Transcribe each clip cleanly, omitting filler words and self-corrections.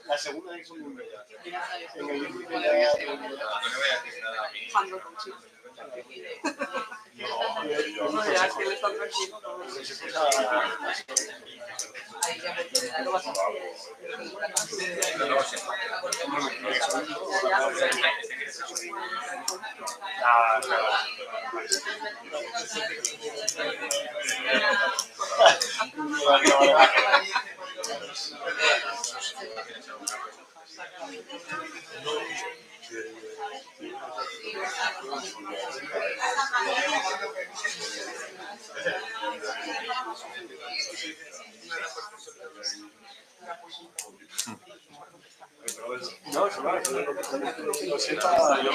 La segunda es un número. En el libro no, es verdad, lo sienta yo.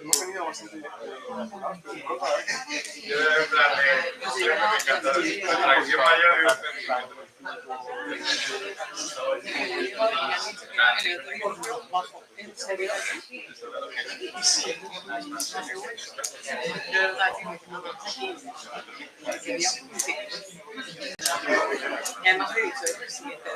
Hemos tenido bastante yo en plan de me encanta la acción mayor ¿en serio? Y además he dicho, es el siguiente.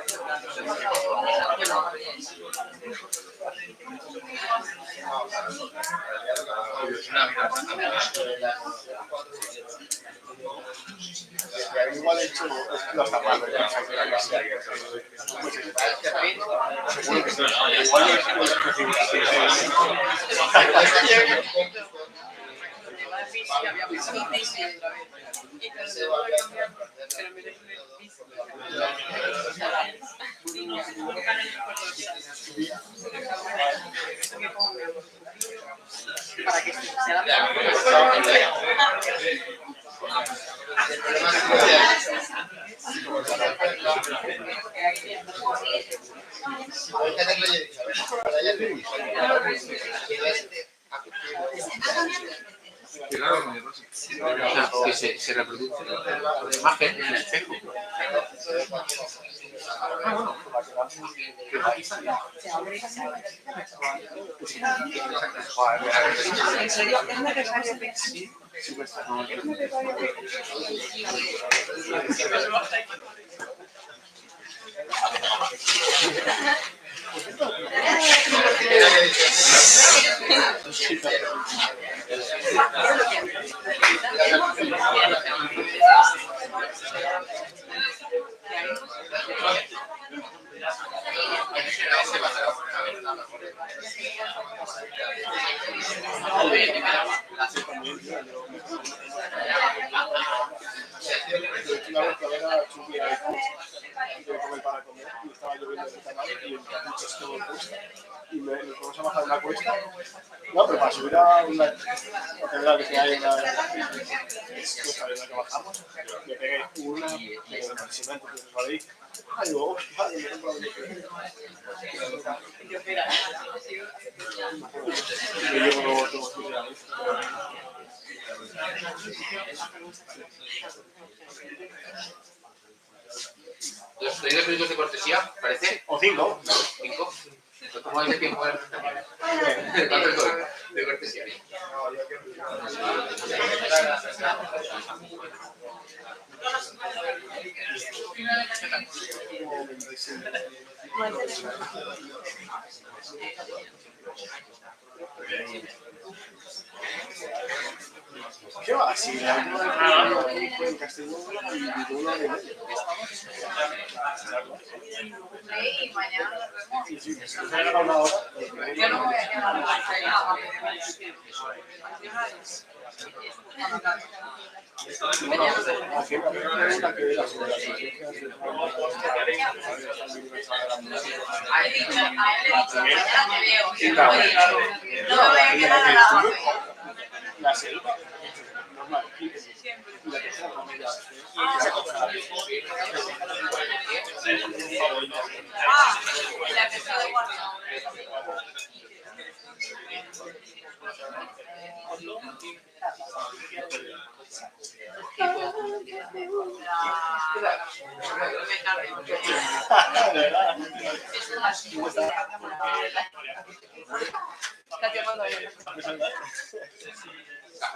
Igual he hecho los zapatos. Para que sea que se reproduce la imagen en el espejo. ¿En serio? ¿Es necesario que sí? Y nos vamos a bajar una cuesta. No, pero para subir a una catedral que hay en la cuesta en la que bajamos, me pegué una impresionante, que os veis. Ay, digo, hostia, me he comprado un Los 32 minutos de cortesía, ¿parece? O 5. 5. ¿Cómo hay de tiempo de cortesía? Así, en Castellón y uno de medio. Y mañana nos vemos. Sí, sí, se ha ganado una hora. Yo no me voy a quedar Aquí la pregunta que era sobre las a él le he dicho, mañana te veo. No me voy a quedar a la hora. la segunda, normal, y la tercera también ya. Y la que está de WhatsApp.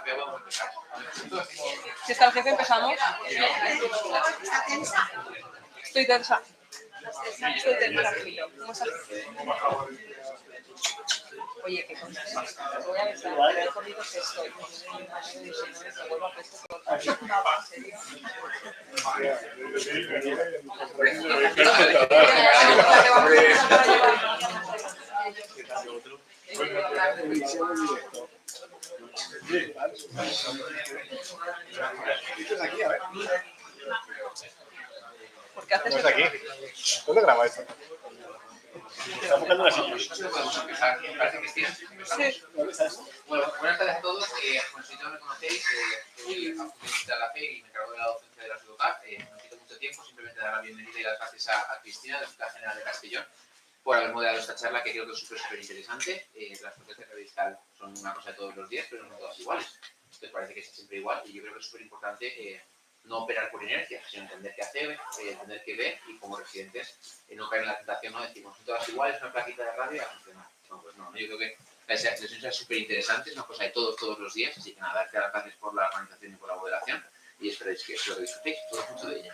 De verdad. Si está el jefe, empezamos. Estoy tensa. Estoy tensa. ¿Cómo estás? Oye, qué cosa. Voy a ver si me he jodido que estoy. Esto es aquí, a ver. ¿Por qué haces No es eso? aquí. ¿Dónde graba esto? Está buscando la silla. Parece que sí. Sí. ¿Dónde está eso? Bueno, buenas tardes a todos. Como si no me conocéis, soy de la FE y me encargo de la docencia de la SEDOCAP. No quito mucho tiempo, simplemente dar la bienvenida y las gracias a Cristina, de la Hospital General de Castellón, por haber moderado esta charla que creo que es súper interesante. Las fuentes de radical son una cosa de todos los días, pero no todas iguales. Entonces parece que es siempre igual y yo creo que es súper importante no operar por inercia, sino entender qué hacer, entender qué ver y como residentes no caer en la tentación, no decimos, son todas iguales, una plaquita de radio y a funcionar. No, pues no, yo creo que la sesión es súper interesante, es una cosa de todos los días, así que nada, darte las gracias por la organización y por la moderación y esperéis que lo disfrutéis todos mucho de ella.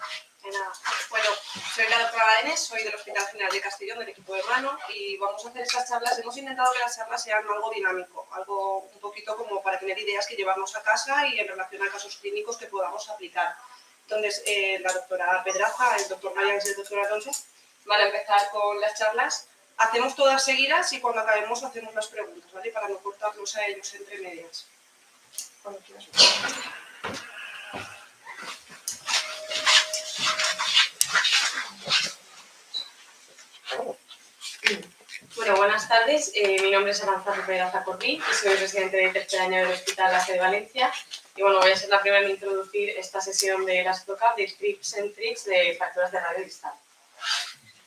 Bueno, soy la doctora Badenes, soy del Hospital General de Castellón, del equipo de hermano, y vamos a hacer estas charlas. Hemos intentado que las charlas sean algo dinámico, algo un poquito como para tener ideas que llevarnos a casa y en relación a casos clínicos que podamos aplicar. Entonces, la doctora Pedraza, el doctor Mayans y el doctor Alonso van a empezar con las charlas. Hacemos todas seguidas y cuando acabemos hacemos las preguntas, ¿vale? Para no cortarlos a ellos entre medias. Cuando quieras. Bueno, buenas tardes. Mi nombre es Aranza Pedraza Corrí y soy residente de tercer año del Hospital AC de Valencia. Y bueno, voy a ser la primera en introducir esta sesión de la SEDOCAP de Tips and Tricks de fracturas de radio distal.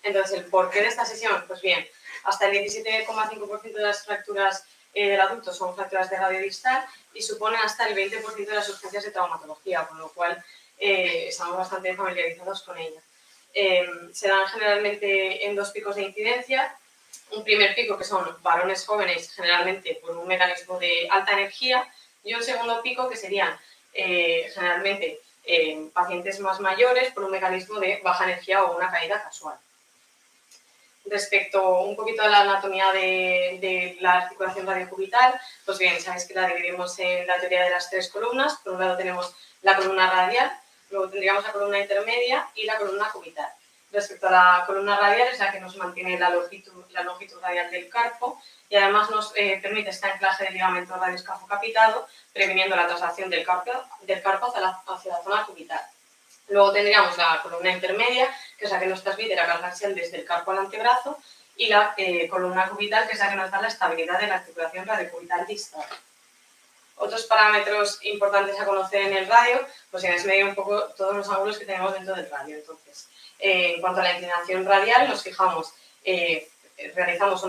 Entonces, ¿el porqué de esta sesión? Pues bien, hasta el 17,5% de las fracturas del adulto son fracturas de radio distal y suponen hasta el 20% de las urgencias de traumatología, con lo cual estamos bastante familiarizados con ellas. Se dan generalmente en dos picos de incidencia. Un primer pico que son varones jóvenes, generalmente por un mecanismo de alta energía, y un segundo pico que serían generalmente pacientes más mayores por un mecanismo de baja energía o una caída casual. Respecto un poquito a la anatomía de la articulación radiocubital, pues bien, sabéis que la dividimos en la teoría de las tres columnas. Por un lado tenemos la columna radial, luego tendríamos la columna intermedia y la columna cubital. Respecto a la columna radial, es la que nos mantiene la longitud radial del carpo y además nos permite este anclaje del ligamento radioescafo-capitado, previniendo la traslación del carpo hacia la zona cubital. Luego tendríamos la columna intermedia, que es la que nos transmite la carga axial desde el carpo al antebrazo, y la columna cubital, que es la que nos da la estabilidad de la articulación radiocubital distal. Otros parámetros importantes a conocer en el radio, pues es medir un poco todos los ángulos que tenemos dentro del radio. Entonces, en cuanto a la inclinación radial, nos fijamos, realizamos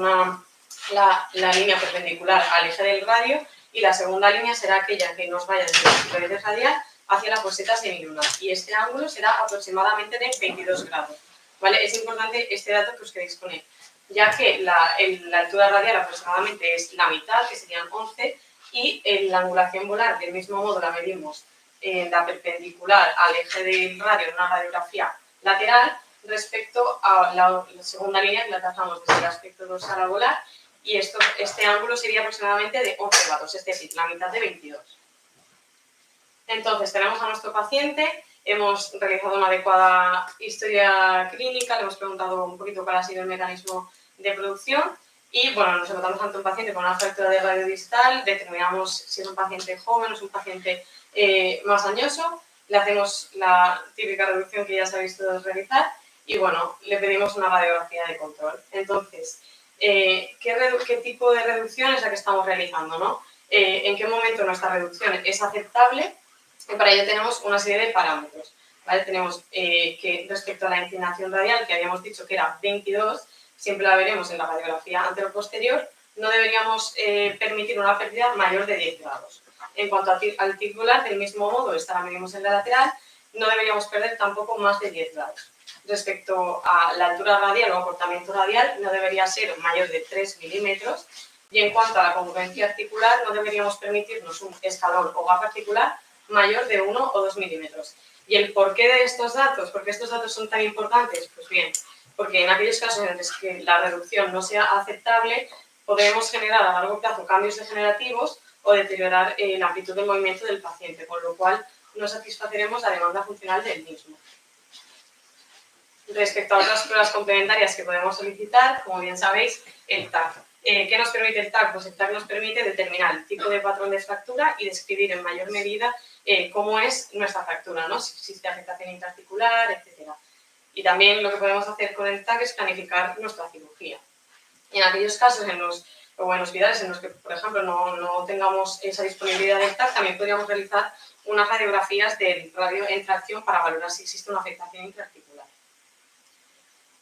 la línea perpendicular al eje del radio y la segunda línea será aquella que nos vaya desde el eje radial hacia la foseta semilunar y este ángulo será aproximadamente de 22 grados. ¿Vale? Es importante este dato que os queréis poner, ya que la altura radial aproximadamente es la mitad, que serían 11, y la angulación volar del mismo modo la medimos en la perpendicular al eje del radio en una radiografía lateral respecto a la segunda línea que la trazamos desde el aspecto dorsal a volar, y este ángulo sería aproximadamente de 11 grados, es decir, la mitad de 22. Entonces, tenemos a nuestro paciente, hemos realizado una adecuada historia clínica, le hemos preguntado un poquito cuál ha sido el mecanismo de producción y, bueno, nos encontramos ante un paciente con una fractura de radio distal, determinamos si es un paciente joven o es un paciente más añoso, le hacemos la típica reducción que ya sabéis todos realizar y, bueno, le pedimos una radiografía de control. Entonces, ¿qué tipo de reducción es la que estamos realizando, no? ¿En qué momento nuestra reducción es aceptable? Y para ello tenemos una serie de parámetros, ¿vale? Tenemos que respecto a la inclinación radial, que habíamos dicho que era 22, siempre la veremos en la radiografía anteroposterior, no deberíamos permitir una pérdida mayor de 10 grados. En cuanto al titular, del mismo modo, esta la medimos en la lateral, no deberíamos perder tampoco más de 10 grados. Respecto a la altura radial o acortamiento radial, no debería ser mayor de 3 milímetros. Y en cuanto a la congruencia articular, no deberíamos permitirnos un escalón o gap articular mayor de 1 o 2 milímetros. ¿Y el porqué de estos datos? ¿Por qué estos datos son tan importantes? Pues bien, porque en aquellos casos en los que la reducción no sea aceptable, podemos generar a largo plazo cambios degenerativos o deteriorar la amplitud del movimiento del paciente, con lo cual no satisfaceremos la demanda funcional del mismo. Respecto a otras pruebas complementarias que podemos solicitar, como bien sabéis, el TAC. ¿Qué nos permite el TAC? Pues el TAC nos permite determinar el tipo de patrón de fractura y describir en mayor medida cómo es nuestra fractura, ¿no? Si existe afectación intraarticular, etc. Y también lo que podemos hacer con el TAC es planificar nuestra cirugía. Y en aquellos casos o en hospitales en los que, por ejemplo, no tengamos esa disponibilidad del TAC, también podríamos realizar unas radiografías del radio en tracción para valorar si existe una afectación intraarticular.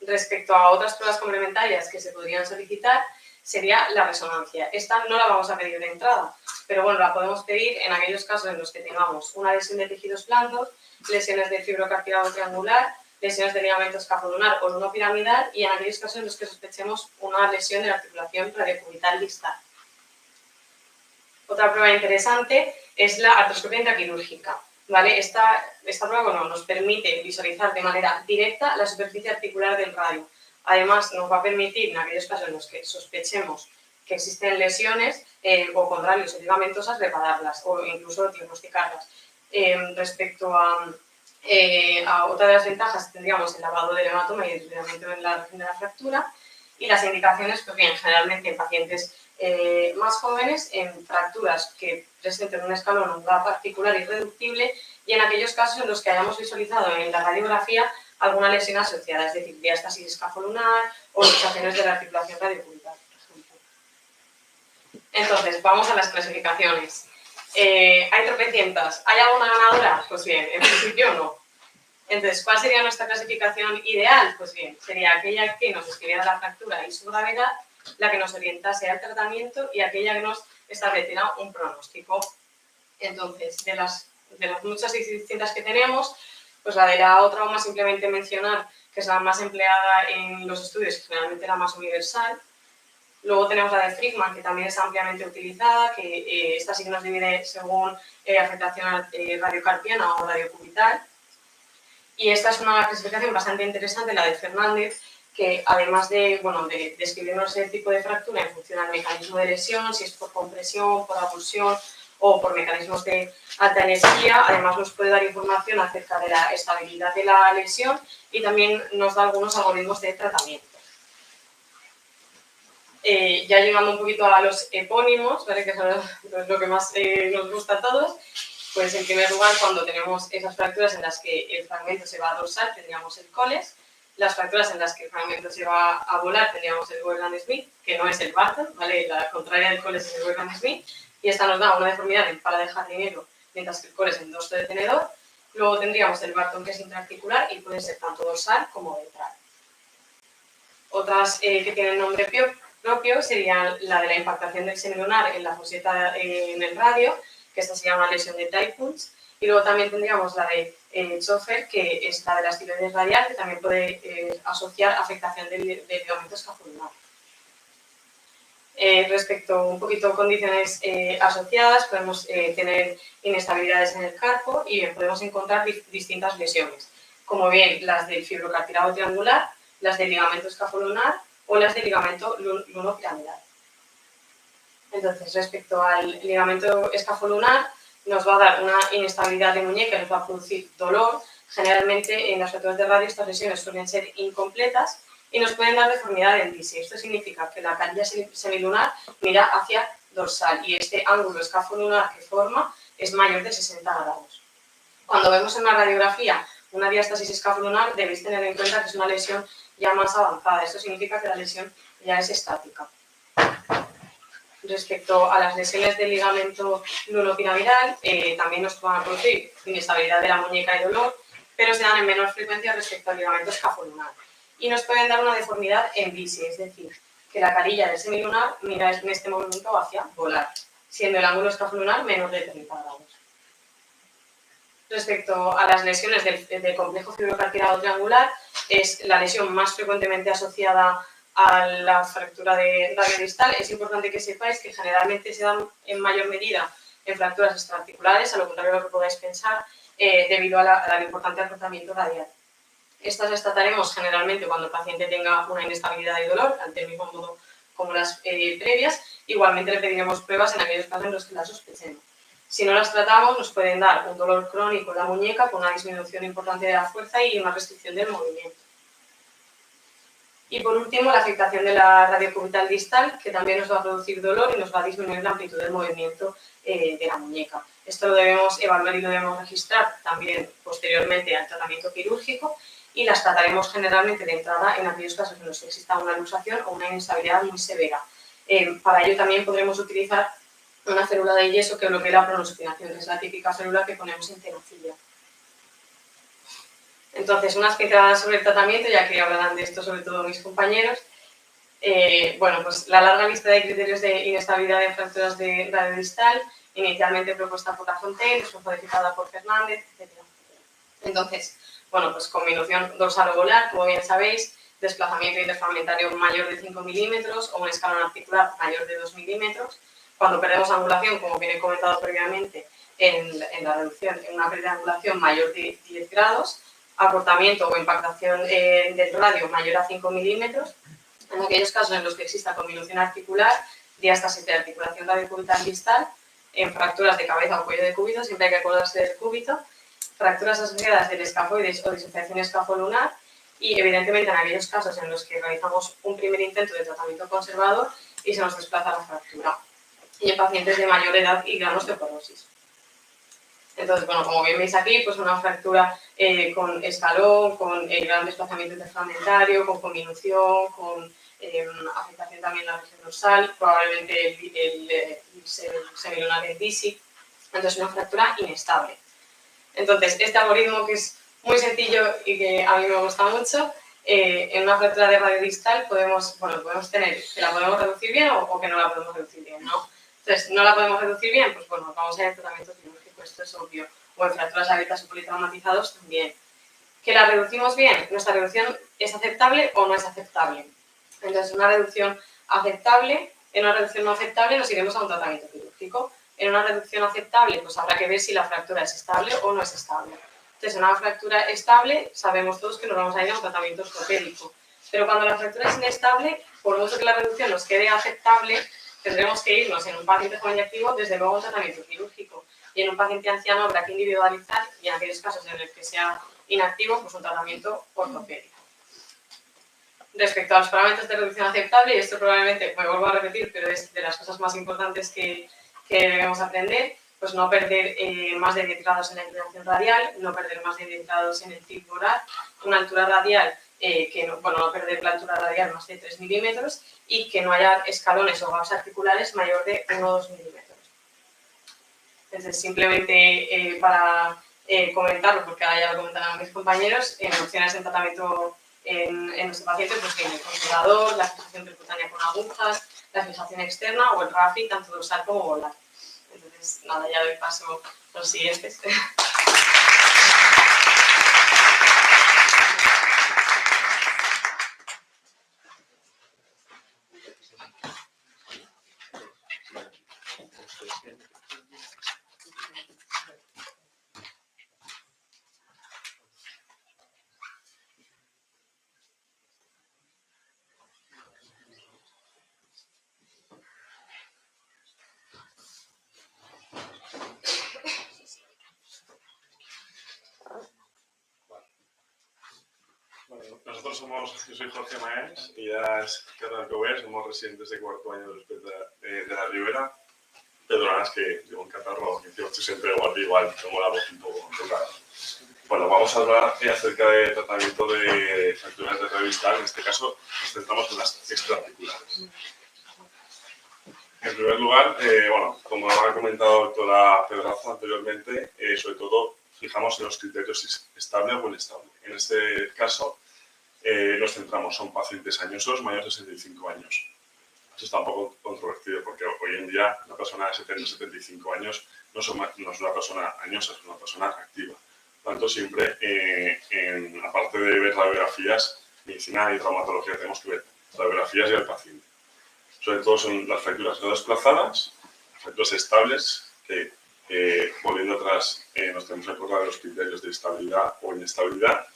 Respecto a otras pruebas complementarias que se podrían solicitar, sería la resonancia. Esta no la vamos a pedir de entrada, pero bueno, la podemos pedir en aquellos casos en los que tengamos una lesión de tejidos blandos, lesiones del fibrocartílago triangular, lesiones de ligamento escapolunar o lunopiramidal y en aquellos casos en los que sospechemos una lesión de la articulación radiocubital distal. Otra prueba interesante es la artroscopia intraquirúrgica. ¿Vale? Esta prueba nos permite visualizar de manera directa la superficie articular del radio. Además, nos va a permitir, en aquellos casos en los que sospechemos que existen lesiones o contrarios o ligamentosas, repararlas o incluso diagnosticarlas. Respecto a otra de las ventajas, tendríamos el lavado del hematoma y el tratamiento en la región de la fractura. Y las indicaciones, pues bien, generalmente en pacientes más jóvenes, en fracturas que presenten un escalón o un gap articular irreductible y en aquellos casos en los que hayamos visualizado en la radiografía alguna lesión asociada, es decir, diástasis escapolunar o luxaciones de la articulación radiocubital, por ejemplo. Entonces, vamos a las clasificaciones. ¿Hay tropecientas? ¿Hay alguna ganadora? Pues bien, en principio no. Entonces, ¿cuál sería nuestra clasificación ideal? Pues bien, sería aquella que nos describiera la fractura y su gravedad, la que nos orientase al tratamiento y aquella que nos estableciera un pronóstico. Entonces, de las muchas distintas que tenemos, pues la de la trauma simplemente mencionar que es la más empleada en los estudios, que generalmente la más universal. Luego tenemos la de Friedman, que también es ampliamente utilizada, que esta sí que nos divide según afectación radiocarpiana o radiocubital. Y esta es una clasificación bastante interesante, la de Fernández, que además de describirnos el tipo de fractura en función al mecanismo de lesión, si es por compresión, por avulsión o por mecanismos de alta energía, además nos puede dar información acerca de la estabilidad de la lesión y también nos da algunos algoritmos de tratamiento. Ya llegando un poquito a los epónimos, ¿vale? Que son lo que más nos gusta a todos, pues en primer lugar, cuando tenemos esas fracturas en las que el fragmento se va a dorsal, tendríamos el Coles. Las fracturas en las que el fragmento se va a volar, tendríamos el Weyland-Smith, que no es el Barton, ¿vale? La contraria del Coles es el Weyland-Smith, y esta nos da una deformidad en pala de jardinero, mientras que el Coles en dorso de tenedor. Luego tendríamos el Barton, que es intraarticular y puede ser tanto dorsal como ventral. Otras que tienen nombre propio serían la de la impactación del seno lunar en la foseta en el radio, que esta se llama lesión de Diepunts, y luego también tendríamos la de Schoeffer, que es la de la estiloides radial, que también puede asociar afectación del ligamento escapulunar. Respecto a un poquito condiciones asociadas, podemos tener inestabilidades en el carpo y podemos encontrar distintas lesiones, como bien las del fibrocartílago triangular, las del ligamento escapulunar o las del ligamento lunopiramidal. Entonces, respecto al ligamento escapolunar, nos va a dar una inestabilidad de muñeca y nos va a producir dolor. Generalmente en las fracturas de radio estas lesiones suelen ser incompletas y nos pueden dar deformidad del bíceps. Esto significa que la canilla semilunar mira hacia dorsal y este ángulo escafolunar que forma es mayor de 60 grados. Cuando vemos en una radiografía una diástasis escafolunar, debéis tener en cuenta que es una lesión ya más avanzada. Esto significa que la lesión ya es estática. Respecto a las lesiones del ligamento lunopiramidal, también nos van a producir inestabilidad de la muñeca y dolor, pero se dan en menor frecuencia respecto al ligamento escafolunar. Y nos pueden dar una deformidad en bíceps, es decir, que la carilla del semilunar mira en este momento hacia volar, siendo el ángulo escafolunar menor de 30 grados. Respecto a las lesiones del complejo fibrocartílago triangular, es la lesión más frecuentemente asociada a la fractura de radiodistal. Es importante que sepáis que generalmente se dan en mayor medida en fracturas extraarticulares, a lo contrario de lo que podáis pensar, debido al importante acortamiento radial. Estas las trataremos generalmente cuando el paciente tenga una inestabilidad y dolor, del mismo modo como las previas. Igualmente le pediremos pruebas en aquellos casos en los que las sospechemos. Si no las tratamos, nos pueden dar un dolor crónico en la muñeca con una disminución importante de la fuerza y una restricción del movimiento. Y por último, la afectación de la radiocubital distal, que también nos va a producir dolor y nos va a disminuir la amplitud del movimiento de la muñeca. Esto lo debemos evaluar y lo debemos registrar también posteriormente al tratamiento quirúrgico y las trataremos generalmente de entrada en aquellos casos en los que exista una luxación o una inestabilidad muy severa. Para ello también podremos utilizar una célula de yeso que bloquee la pronosupinación, que es la típica célula que ponemos en tenofilla. Entonces, unas pinceladas sobre el tratamiento, ya que hablarán de esto sobre todo mis compañeros. Bueno, pues la larga lista de criterios de inestabilidad de fracturas de radiodistal, inicialmente propuesta por La Fontaine, después modificada por Fernández, etc. Entonces, bueno, pues combinación dorsal-ovular, como bien sabéis, desplazamiento interfragmentario mayor de 5 milímetros o un escalón articular mayor de 2 milímetros. Cuando perdemos angulación, como bien he comentado previamente, en la reducción, en una pérdida de angulación mayor de 10 grados, acortamiento o impactación del radio mayor a 5 milímetros, en aquellos casos en los que exista conminución articular, diástasis de articulación radiocubital distal, en fracturas de cabeza o cuello de cúbito, siempre hay que acordarse del cúbito, fracturas asociadas del escafoides o disociación escafolunar y, evidentemente, en aquellos casos en los que realizamos un primer intento de tratamiento conservador y se nos desplaza la fractura, y en pacientes de mayor edad y gran osteoporosis. Entonces, bueno, como bien veis aquí, pues una fractura con escalón, con gran desplazamiento interfragmentario, con conminución, con afectación también en la región dorsal, probablemente el semilunar del bíceps. Entonces, una fractura inestable. Entonces, este algoritmo, que es muy sencillo y que a mí me gusta mucho, en una fractura de radiodistal podemos tener que la podemos reducir bien o que no la podemos reducir bien, ¿no? Entonces, no la podemos reducir bien, pues bueno, vamos a ir al tratamiento quirúrgico, esto es obvio, o en fracturas abiertas o politraumatizados también. ¿Que la reducimos bien? ¿Nuestra reducción es aceptable o no es aceptable? Entonces, una reducción aceptable, en una reducción no aceptable nos iremos a un tratamiento quirúrgico. En una reducción aceptable, pues habrá que ver si la fractura es estable o no es estable. Entonces, en una fractura estable, sabemos todos que nos vamos a ir a un tratamiento ortopédico. Pero cuando la fractura es inestable, por mucho que la reducción nos quede aceptable, tendremos que irnos en un paciente joven y activo, desde luego, a un tratamiento quirúrgico. Y en un paciente anciano habrá que individualizar, y en aquellos casos en los que sea inactivo, pues un tratamiento ortopédico. Respecto a los parámetros de reducción aceptable, y esto probablemente me vuelvo a repetir, pero es de las cosas más importantes que debemos aprender, pues no perder más de 10 grados en la inclinación radial, no perder más de 10 grados en el tip oral, una altura radial, no perder la altura radial más de 3 milímetros y que no haya escalones o gaps articulares mayor de 1 o 2 milímetros. Entonces, simplemente para comentarlo, porque ahora ya lo comentarán mis compañeros, en opciones de tratamiento en nuestro paciente, pues tiene el conservador, la fijación percutánea con agujas, la fijación externa o el RAFI, tanto dorsal como volar. Entonces, nada, ya doy paso a los siguientes. yo soy Jorge Maes y ella es Carla Alcover, somos residentes de cuarto año de la Ribera. Perdonas que llevo un catarro, que estoy siempre igual, tengo la voz un poco tocada. Bueno, vamos a hablar acerca del tratamiento de fracturas de radio distal. En este caso nos centramos en las extraarticulares. En primer lugar, bueno, como ha comentado la doctora Pedraza anteriormente, sobre todo fijamos en los criterios estable o inestable. En este caso nos centramos, son pacientes añosos mayores de 65 años. Esto está un poco controvertido porque hoy en día una persona de 70-75 años no es una persona añosa, es una persona activa. Por tanto, siempre, aparte de ver radiografías, medicina y traumatología, tenemos que ver radiografías y al paciente. Sobre todo son las fracturas no desplazadas, las fracturas estables, que volviendo atrás nos tenemos que acordar de los criterios de estabilidad o inestabilidad,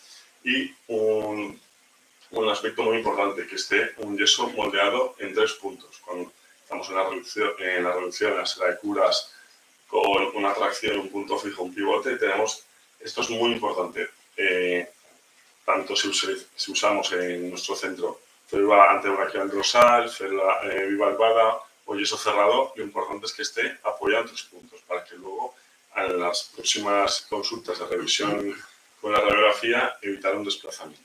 y un aspecto muy importante, que esté un yeso moldeado en 3 puntos. Cuando estamos en la reducción, en la sala de curas, con una tracción, un punto fijo, un pivote, esto es muy importante, tanto si usamos en nuestro centro férula antebraquial dorsal, férula bivalvada o yeso cerrado, lo importante es que esté apoyado en 3 puntos, para que luego en las próximas consultas de revisión con la radiografía evitar un desplazamiento.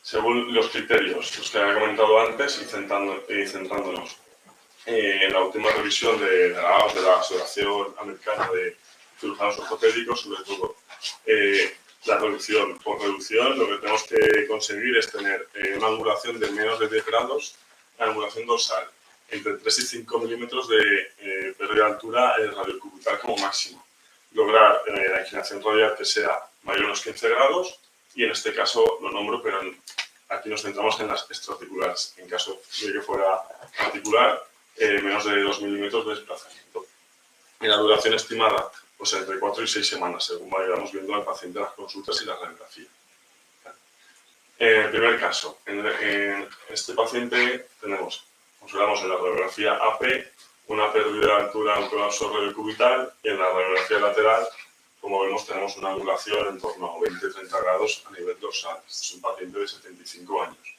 Según los criterios, los que había comentado antes, y centrándonos en la última revisión de la Asociación Americana de Cirujanos Ortopédicos, sobre todo la reducción. Por reducción, lo que tenemos que conseguir es tener una angulación de menos de 10 grados, la angulación dorsal, entre 3 y 5 milímetros de pérdida de altura radiocubital como máximo. Lograr la inclinación radial que sea mayor a unos 15 grados, y en este caso lo nombro, pero aquí nos centramos en las extraarticulares. En caso de que fuera articular, menos de 2 milímetros de desplazamiento. Y la duración estimada, pues entre 4 y 6 semanas, según vayamos viendo al paciente las consultas y la radiografía. En el primer caso, en este paciente observamos en la radiografía AP una pérdida de altura, un colapso radiocubital, y en la radiografía lateral, como vemos, tenemos una angulación en torno a 20-30 grados a nivel dorsal. Este es un paciente de 75 años.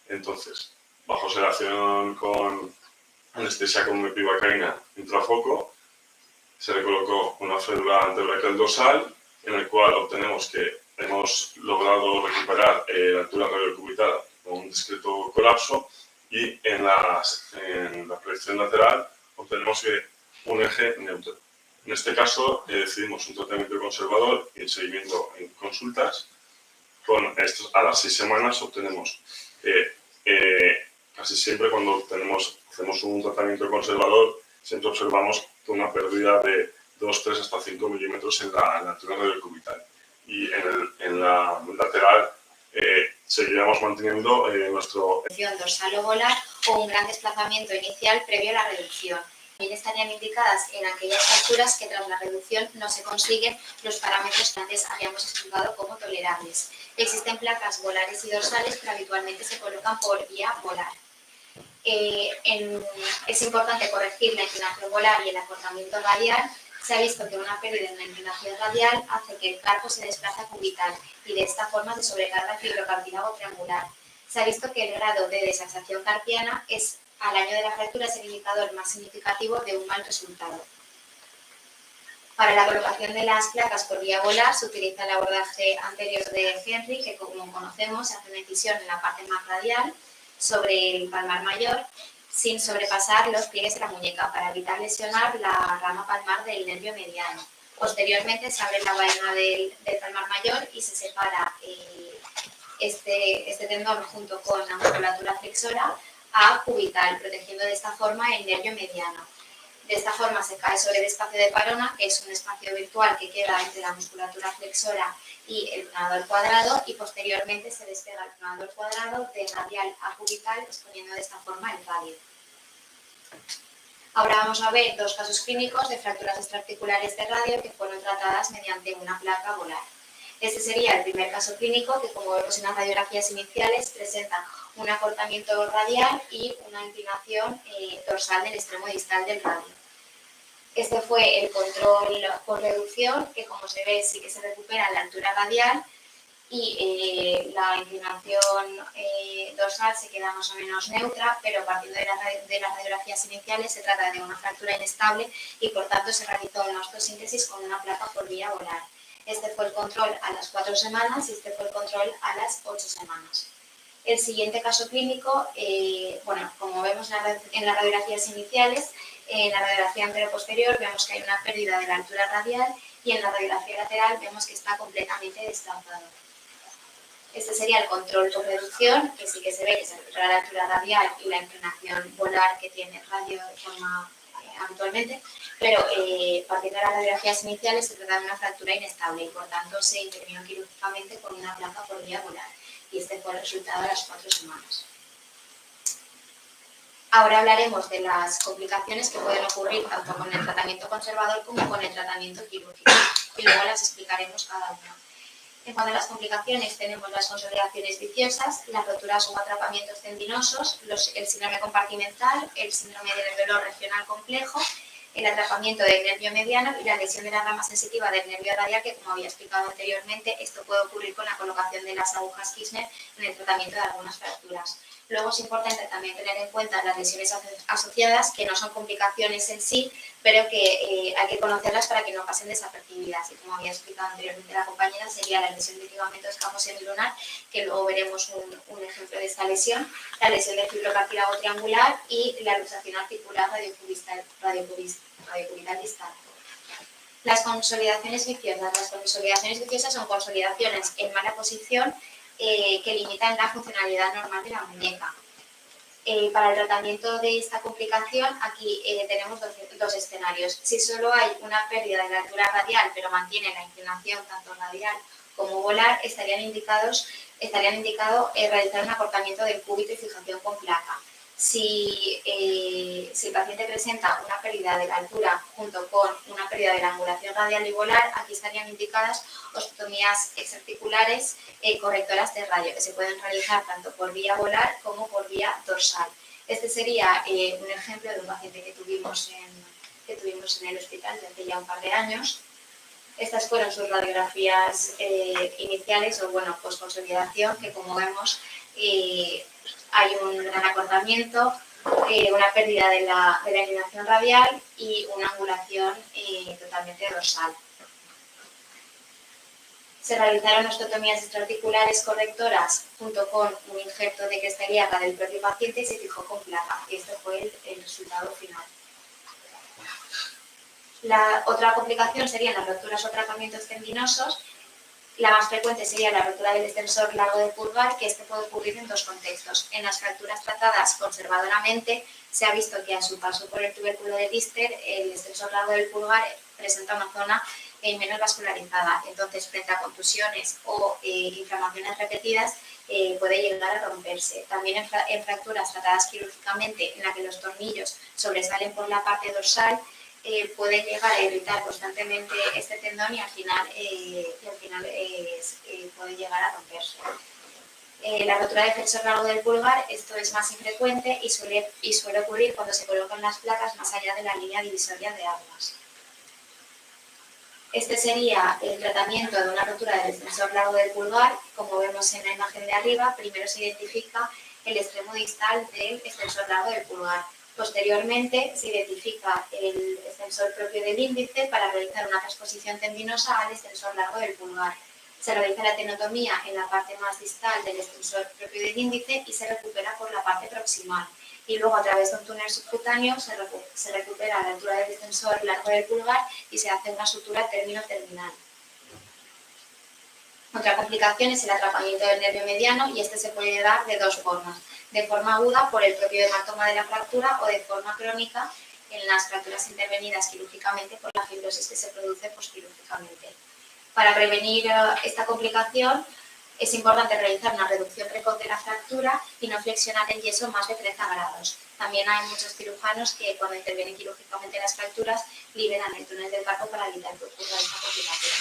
Entonces, bajo sedación con anestesia con mepivacaína intrafoco, se le colocó una férula antebraquial dorsal, en el cual obtenemos que hemos logrado recuperar la altura radiocubital con un discreto colapso, y en la proyección lateral obtenemos un eje neutro. En este caso, decidimos un tratamiento conservador y seguimiento en consultas. A las 6 semanas obtenemos casi siempre cuando hacemos un tratamiento conservador, siempre observamos una pérdida de 2, 3 hasta 5 milímetros en la altura radiocubital. Y en la lateral seguiremos manteniendo nuestro dorsal o volar o un gran desplazamiento inicial previo a la reducción. También estarían indicadas en aquellas fracturas que tras la reducción no se consiguen los parámetros que antes habíamos explicado como tolerables. Existen placas volares y dorsales, pero habitualmente se colocan por vía volar. Es importante corregir la inclinación volar y el acortamiento radial. Se ha visto que una pérdida en la inclinación radial hace que el carpo se desplace a cubital y de esta forma se sobrecarga el fibrocartílago triangular. Se ha visto que el grado de desaxación carpiana al año de la fractura es el indicador más significativo de un mal resultado. Para la colocación de las placas por vía volar se utiliza el abordaje anterior de Henry, que como conocemos se hace una incisión en la parte más radial sobre el palmar mayor, sin sobrepasar los pliegues de la muñeca, para evitar lesionar la rama palmar del nervio mediano. Posteriormente se abre la vaina del palmar mayor y se separa este tendón junto con la musculatura flexora a cubital, protegiendo de esta forma el nervio mediano. De esta forma se cae sobre el espacio de Parona, que es un espacio virtual que queda entre la musculatura flexora y el pronador cuadrado, y posteriormente se despega el pronador cuadrado de radial a cubital, exponiendo de esta forma el radio. Ahora vamos a ver 2 casos clínicos de fracturas extraarticulares de radio que fueron tratadas mediante una placa volar. Este sería el primer caso clínico que, como vemos en las radiografías iniciales, presenta un acortamiento radial y una inclinación dorsal del extremo distal del radio. Este fue el control por reducción, que como se ve sí que se recupera la altura radial y la inclinación dorsal se queda más o menos neutra, pero partiendo de las radiografías iniciales se trata de una fractura inestable y por tanto se realizó una ostosíntesis con una placa por vía volar. Este fue el control a las 4 semanas y este fue el control a las 8 semanas. El siguiente caso clínico, como vemos en las radiografías iniciales, en la radiografía anteroposterior vemos que hay una pérdida de la altura radial y en la radiografía lateral vemos que está completamente destrozado. Este sería el control con reducción, que sí que se ve que se recupera la altura radial y la inclinación volar que tiene el radio de forma habitualmente, pero partiendo de las radiografías iniciales se trata de una fractura inestable y por tanto se intervino quirúrgicamente con una placa por vía volar y este fue el resultado a las 4 semanas. Ahora hablaremos de las complicaciones que pueden ocurrir tanto con el tratamiento conservador como con el tratamiento quirúrgico y luego las explicaremos cada una. En cuanto a las complicaciones tenemos las consolidaciones viciosas, las roturas o atrapamientos tendinosos, el síndrome compartimental, el síndrome del dolor regional complejo, el atrapamiento del nervio mediano y la lesión de la rama sensitiva del nervio radial, que como había explicado anteriormente, esto puede ocurrir con la colocación de las agujas Kirchner en el tratamiento de algunas fracturas. Luego es importante también tener en cuenta las lesiones asociadas, que no son complicaciones en sí, pero que hay que conocerlas para que no pasen desapercibidas. Y como había explicado anteriormente la compañera, sería la lesión de ligamento escamosemlunar, que luego veremos un ejemplo de esta lesión, la lesión del fibrocartílago triangular y la luxación articular radiocubital distal. Las consolidaciones viciosas. Las consolidaciones viciosas son consolidaciones en mala posición que limitan la funcionalidad normal de la muñeca. Para el tratamiento de esta complicación, aquí tenemos dos escenarios. Si solo hay una pérdida de la altura radial, pero mantiene la inclinación tanto radial como volar, estarían indicado realizar un acortamiento del cúbito y fijación con placa. Si el paciente presenta una pérdida de la altura junto con una pérdida de la angulación radial y volar, aquí estarían indicadas osteotomías exarticulares correctoras de radio, que se pueden realizar tanto por vía volar como por vía dorsal. Este sería un ejemplo de un paciente que tuvimos en el hospital desde ya un par de años. Estas fueron sus radiografías iniciales o post-consolidación, que como vemos hay un gran acortamiento, una pérdida de la inclinación radial y una angulación totalmente dorsal. Se realizaron osteotomías extraarticulares correctoras junto con un injerto de cresta ilíaca del propio paciente y se fijó con placa. Este fue el resultado final. La otra complicación serían las roturas o atrapamientos tendinosos. La más frecuente sería la rotura del extensor largo del pulgar, que este puede ocurrir en dos contextos. En las fracturas tratadas conservadoramente, se ha visto que a su paso por el tubérculo de Lister, el extensor largo del pulgar presenta una zona menos vascularizada. Entonces, frente a contusiones o inflamaciones repetidas, puede llegar a romperse. También en fracturas tratadas quirúrgicamente, en la que los tornillos sobresalen por la parte dorsal, puede llegar a irritar constantemente este tendón y al final puede llegar a romperse. La rotura del flexor largo del pulgar, esto es más infrecuente y suele ocurrir cuando se colocan las placas más allá de la línea divisoria de aguas. Este sería el tratamiento de una rotura del extensor largo del pulgar. Como vemos en la imagen de arriba, primero se identifica el extremo distal del extensor largo del pulgar. Posteriormente se identifica el extensor propio del índice para realizar una transposición tendinosa al extensor largo del pulgar. Se realiza la tenotomía en la parte más distal del extensor propio del índice y se recupera por la parte proximal. Y luego a través de un túnel subcutáneo se recupera la altura del extensor largo del pulgar y se hace una sutura término-terminal. Otra complicación es el atrapamiento del nervio mediano y este se puede dar de dos formas. De forma aguda por el propio hematoma de la fractura o de forma crónica en las fracturas intervenidas quirúrgicamente por la fibrosis que se produce postquirúrgicamente. Para prevenir esta complicación es importante realizar una reducción precoz de la fractura y no flexionar el yeso más de 30 grados. También hay muchos cirujanos que cuando intervienen quirúrgicamente las fracturas liberan el túnel del carpo para evitar que ocurra esta complicación.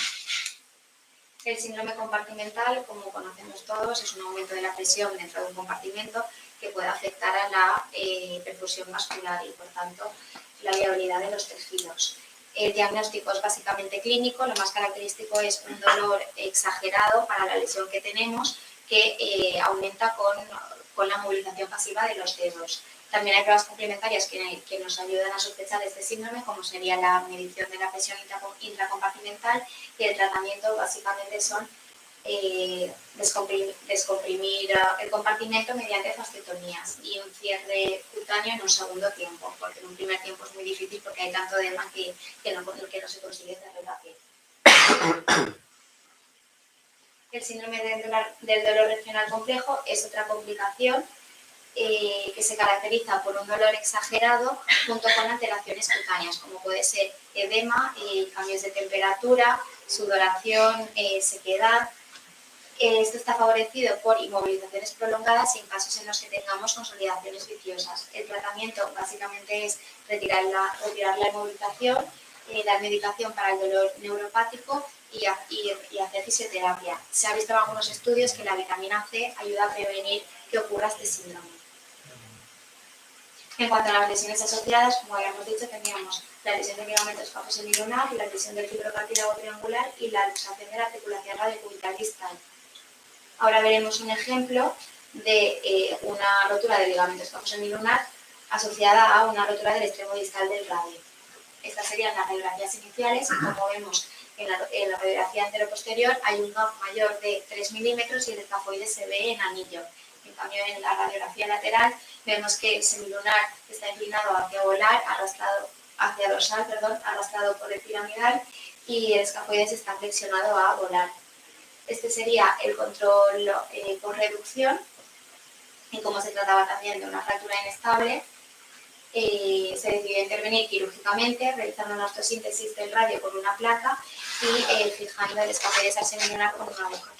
El síndrome compartimental, como conocemos todos, es un aumento de la presión dentro de un compartimento que puede afectar a la perfusión vascular y, por tanto, la viabilidad de los tejidos. El diagnóstico es básicamente clínico, lo más característico es un dolor exagerado para la lesión que tenemos, que aumenta con la movilización pasiva de los dedos. También hay pruebas complementarias que nos ayudan a sospechar de este síndrome, como sería la medición de la presión intracompartimental, y el tratamiento básicamente son descomprimir el compartimento mediante fascictonías y un cierre cutáneo en un segundo tiempo, porque en un primer tiempo es muy difícil porque hay tanto edema que no se consigue cerrar la piel. El síndrome del dolor regional complejo es otra complicación que se caracteriza por un dolor exagerado junto con alteraciones cutáneas, como puede ser edema, cambios de temperatura, sudoración, sequedad. Esto está favorecido por inmovilizaciones prolongadas y en casos en los que tengamos consolidaciones viciosas. El tratamiento básicamente es retirar la inmovilización, dar medicación para el dolor neuropático y hacer fisioterapia. Se ha visto en algunos estudios que la vitamina C ayuda a prevenir que ocurra este síndrome. En cuanto a las lesiones asociadas, como habíamos dicho, teníamos la lesión del ligamento escafoseminolar, la lesión del fibrocartílago triangular y la luxación de la articulación radiocubital distal. Ahora veremos un ejemplo de una rotura del ligamento escafoseminolar asociada a una rotura del extremo distal del radio. Estas serían las radiografías iniciales y, como vemos en la radiografía anteroposterior, hay un gap mayor de 3 milímetros y el escafoide se ve en anillo. En cambio, en la radiografía lateral vemos que el semilunar está inclinado hacia volar, hacia dorsal, arrastrado por el piramidal, y el escafoide está flexionado a volar. Este sería el control por reducción, y como se trataba también de una fractura inestable, se decidió intervenir quirúrgicamente, realizando una osteosíntesis del radio con una placa y fijando el escafoide semilunar con una aguja.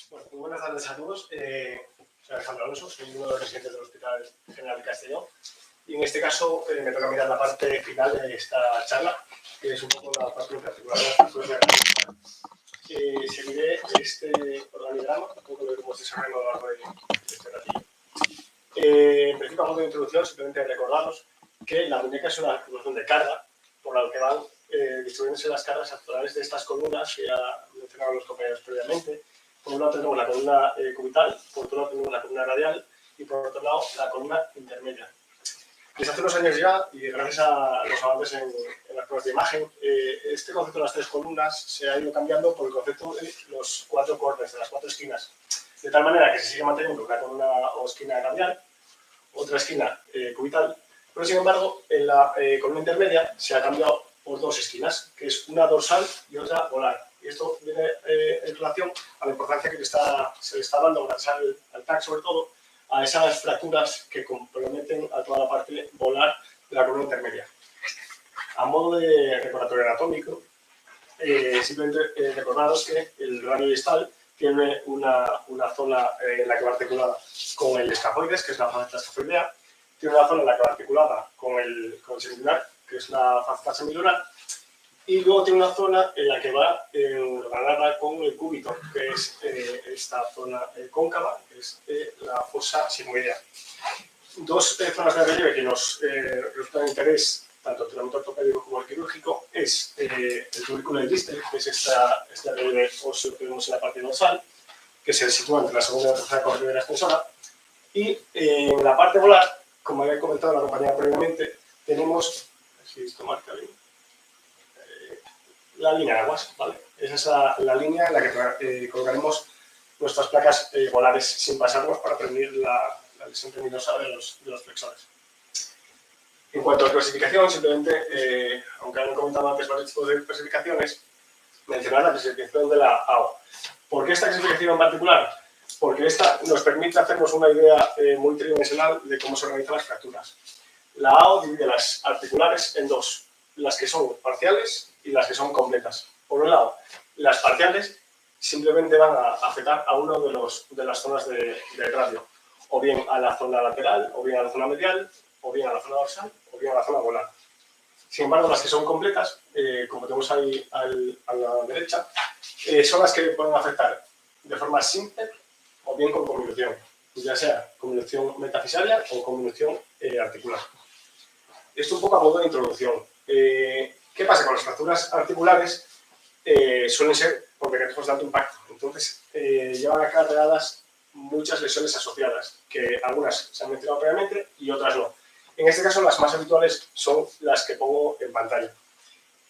Bueno, muy buenas tardes a todos. Soy Alejandro Alonso, soy uno de los residentes del Hospital General de Castellón. Y en este caso me toca mirar la parte final de esta charla, que es un poco la parte particular de las fracturas de la columna. Seguiré este organigrama, un poco lo que hemos desarrollado a lo largo de este ratillo. En principio, a modo de introducción, simplemente recordaros que la muñeca es una articulación de carga, por la que van distribuyéndose las cargas actorales de estas columnas que ya mencionaron los compañeros previamente. Por un lado tenemos la columna cubital, por otro lado tenemos la columna radial y por otro lado la columna intermedia. Desde hace unos años ya, y gracias a los avances en las pruebas de imagen, este concepto de las tres columnas se ha ido cambiando por el concepto de los cuatro cortes, de las cuatro esquinas. De tal manera que se sigue manteniendo una columna o esquina radial, otra esquina cubital, pero sin embargo en la columna intermedia se ha cambiado por dos esquinas, que es una dorsal y otra volar. Y esto viene en relación a la importancia que se le está dando, gracias al TAC sobre todo, a esas fracturas que comprometen a toda la parte volar de la columna intermedia. A modo de recordatorio anatómico, simplemente recordaros que el radio distal tiene una zona en la que va articulada con el escafoides, que es la faceta escafoidea, tiene una zona en la que va articulada con el semilunar, que es la faceta semilunar, y luego tiene una zona en la que va ordenada con el cúbito, que es esta zona cóncava, que es la fosa sigmoidea. Dos zonas de relieve que nos resultan de interés, tanto el tratamiento ortopédico como el quirúrgico, es el tuberculo del distal, que es este relieve óseo que vemos en la parte dorsal, que se sitúa entre la segunda y la tercera cordillera extensora, y en la parte volar, como había comentado la compañera previamente, tenemos, a ver si esto marca bien, la línea de aguas, ¿vale? Esa es la línea en la que colocaremos nuestras placas volares sin pasarnos para prevenir la lesión tendinosa de los flexores. En cuanto a clasificación, simplemente, aunque han comentado antes varios tipos de clasificaciones, mencionar la clasificación de la AO. ¿Por qué esta clasificación en particular? Porque esta nos permite hacernos una idea muy tridimensional de cómo se organizan las fracturas. La AO divide las articulares en dos, las que son parciales y las que son completas. Por un lado, las parciales simplemente van a afectar a una de las zonas del radio, o bien a la zona lateral, o bien a la zona medial, o bien a la zona dorsal, o bien a la zona volar. Sin embargo, las que son completas, como tenemos ahí a la derecha, son las que pueden afectar de forma simple o bien con convolución, ya sea convolución metafisaria o convolución articular. Esto un poco a modo de introducción. ¿Qué pasa con las fracturas articulares? Suelen ser por mecanismos de alto impacto. Entonces, llevan acarreadas muchas lesiones asociadas, que algunas se han mencionado previamente y otras no. En este caso, las más habituales son las que pongo en pantalla.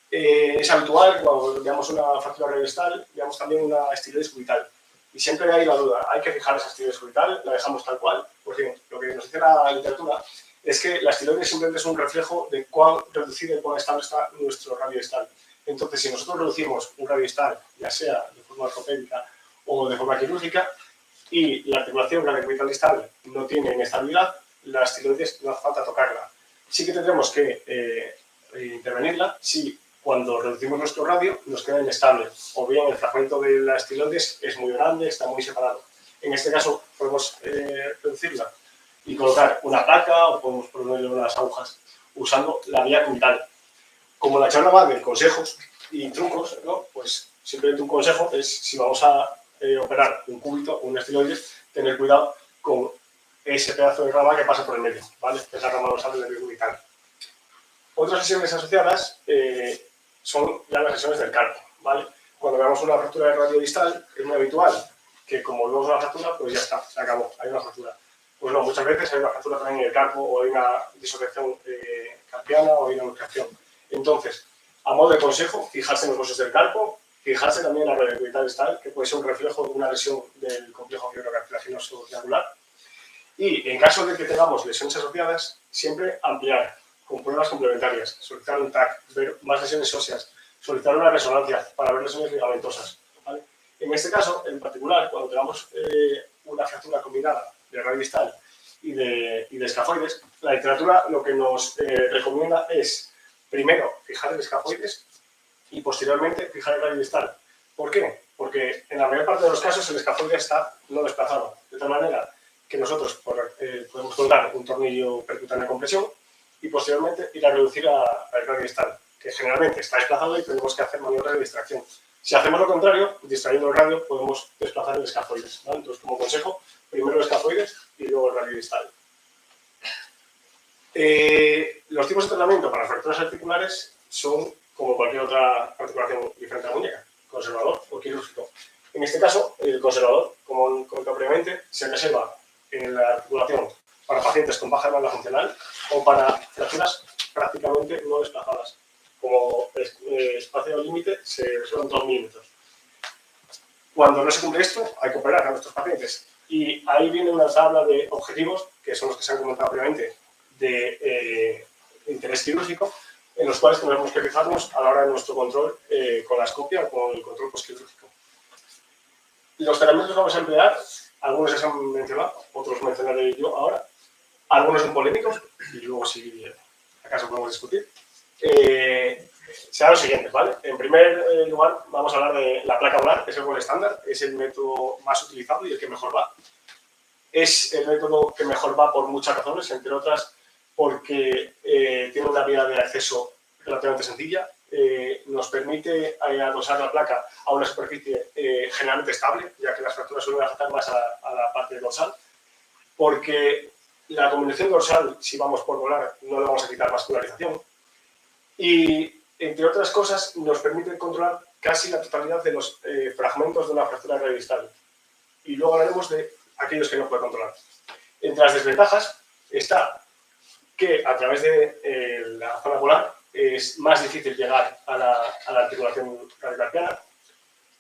Es habitual, cuando veamos una fractura radiostal, veamos también una estiloides cubital. Y siempre hay la duda, ¿hay que fijar esa estiloides cubital? ¿La dejamos tal cual? Pues bien, lo que nos dice la literatura es que la estiloides simplemente es un reflejo de cuán reducido y cuán estable está nuestro radio distal. Entonces, si nosotros reducimos un radio distal, ya sea de forma ortopédica o de forma quirúrgica, y la articulación radiocubital distal no tiene inestabilidad, la estiloides no hace falta tocarla. Sí que tendremos que intervenirla si cuando reducimos nuestro radio nos queda inestable, o bien el fragmento de la estiloides es muy grande, está muy separado. En este caso podemos reducirla y colocar una placa o podemos ponerle unas agujas usando la vía cubital. Como la charla va de consejos y trucos, ¿no? Pues simplemente un consejo es, si vamos a operar un cúbito o un estiloides, tener cuidado con ese pedazo de rama que pasa por el medio, ¿vale? Esa rama dorsal del nervio cubital. Otras lesiones asociadas son ya las lesiones del carpo, ¿vale? Cuando veamos una fractura de radio distal, es muy habitual que como vemos una fractura, pues ya está, se acabó, hay una fractura. Pues no, muchas veces hay una fractura también en el carpo, o hay una disociación carpiana, o hay una luxación. Entonces, a modo de consejo, fijarse en los huesos del carpo, fijarse también en la radio cubital distal, que puede ser un reflejo de una lesión del complejo fibrocartilaginoso triangular. Y en caso de que tengamos lesiones asociadas, siempre ampliar con pruebas complementarias, solicitar un TAC, ver más lesiones óseas, solicitar una resonancia para ver lesiones ligamentosas, ¿vale? En este caso, en particular, cuando tengamos una fractura combinada de radio distal y de escafoides, la literatura lo que nos recomienda es, primero, fijar el escafoides y posteriormente fijar el radio distal. ¿Por qué? Porque en la mayor parte de los casos el escafoide está no desplazado, de tal manera que nosotros podemos colocar un tornillo percutáneo de compresión y posteriormente ir a reducir al radio distal, que generalmente está desplazado y tenemos que hacer maniobras de distracción. Si hacemos lo contrario, distrayendo el radio, podemos desplazar el escafoides, ¿no? Entonces, como consejo, primero el escafoides y luego el radio distal. Los tipos de tratamiento para fracturas articulares son como cualquier otra articulación diferente a la muñeca, conservador o quirúrgico. En este caso, el conservador, como comentado previamente, se reserva en la articulación para pacientes con baja demanda funcional o para fracturas prácticamente no desplazadas. Como espacio límite se reservan 2 milímetros. Cuando no se cumple esto, hay que operar a nuestros pacientes. Y ahí viene una tabla de objetivos, que son los que se han comentado previamente, de interés quirúrgico, en los cuales tenemos que fijarnos a la hora de nuestro control con la escopia o con el control postquirúrgico. Los tratamientos que vamos a emplear, algunos ya se han mencionado, otros mencionaré yo ahora. Algunos son polémicos y luego, si acaso podemos discutir. Serán los siguientes, ¿vale? En primer lugar, vamos a hablar de la placa volar, que es el gol estándar, es el método más utilizado y el que mejor va. Es el método que mejor va por muchas razones, entre otras porque tiene una vía de acceso relativamente sencilla, nos permite adosar la placa a una superficie generalmente estable, ya que las fracturas suelen afectar más a la parte dorsal, porque la combinación dorsal, si vamos por volar, no le vamos a quitar vascularización. Y, entre otras cosas, nos permite controlar casi la totalidad de los fragmentos de una fractura radiodistal. Y luego hablaremos de aquellos que no puede controlar. Entre las desventajas está que a través de la zona volar es más difícil llegar a la articulación radiocarpiana,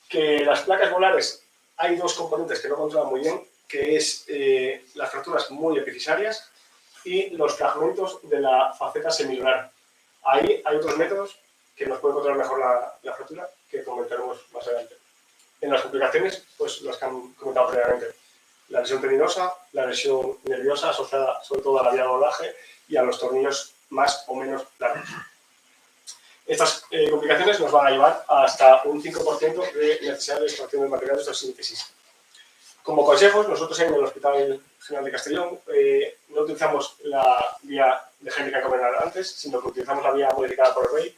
que las placas volares hay dos componentes que no controlan muy bien, que es las fracturas muy epicisarias y los fragmentos de la faceta semilunar. Ahí hay otros métodos que nos pueden controlar mejor la fractura, que comentaremos más adelante. En las complicaciones, pues las que han comentado previamente. La lesión tendinosa, la lesión nerviosa asociada sobre todo a la vía de abordaje y a los tornillos más o menos largos. Estas complicaciones nos van a llevar hasta un 5% de necesidad de extracción de materiales de síntesis. Como consejos, nosotros en el Hospital General de Castellón no utilizamos la vía de Henry que he comentado antes, sino que utilizamos la vía modificada por Rey,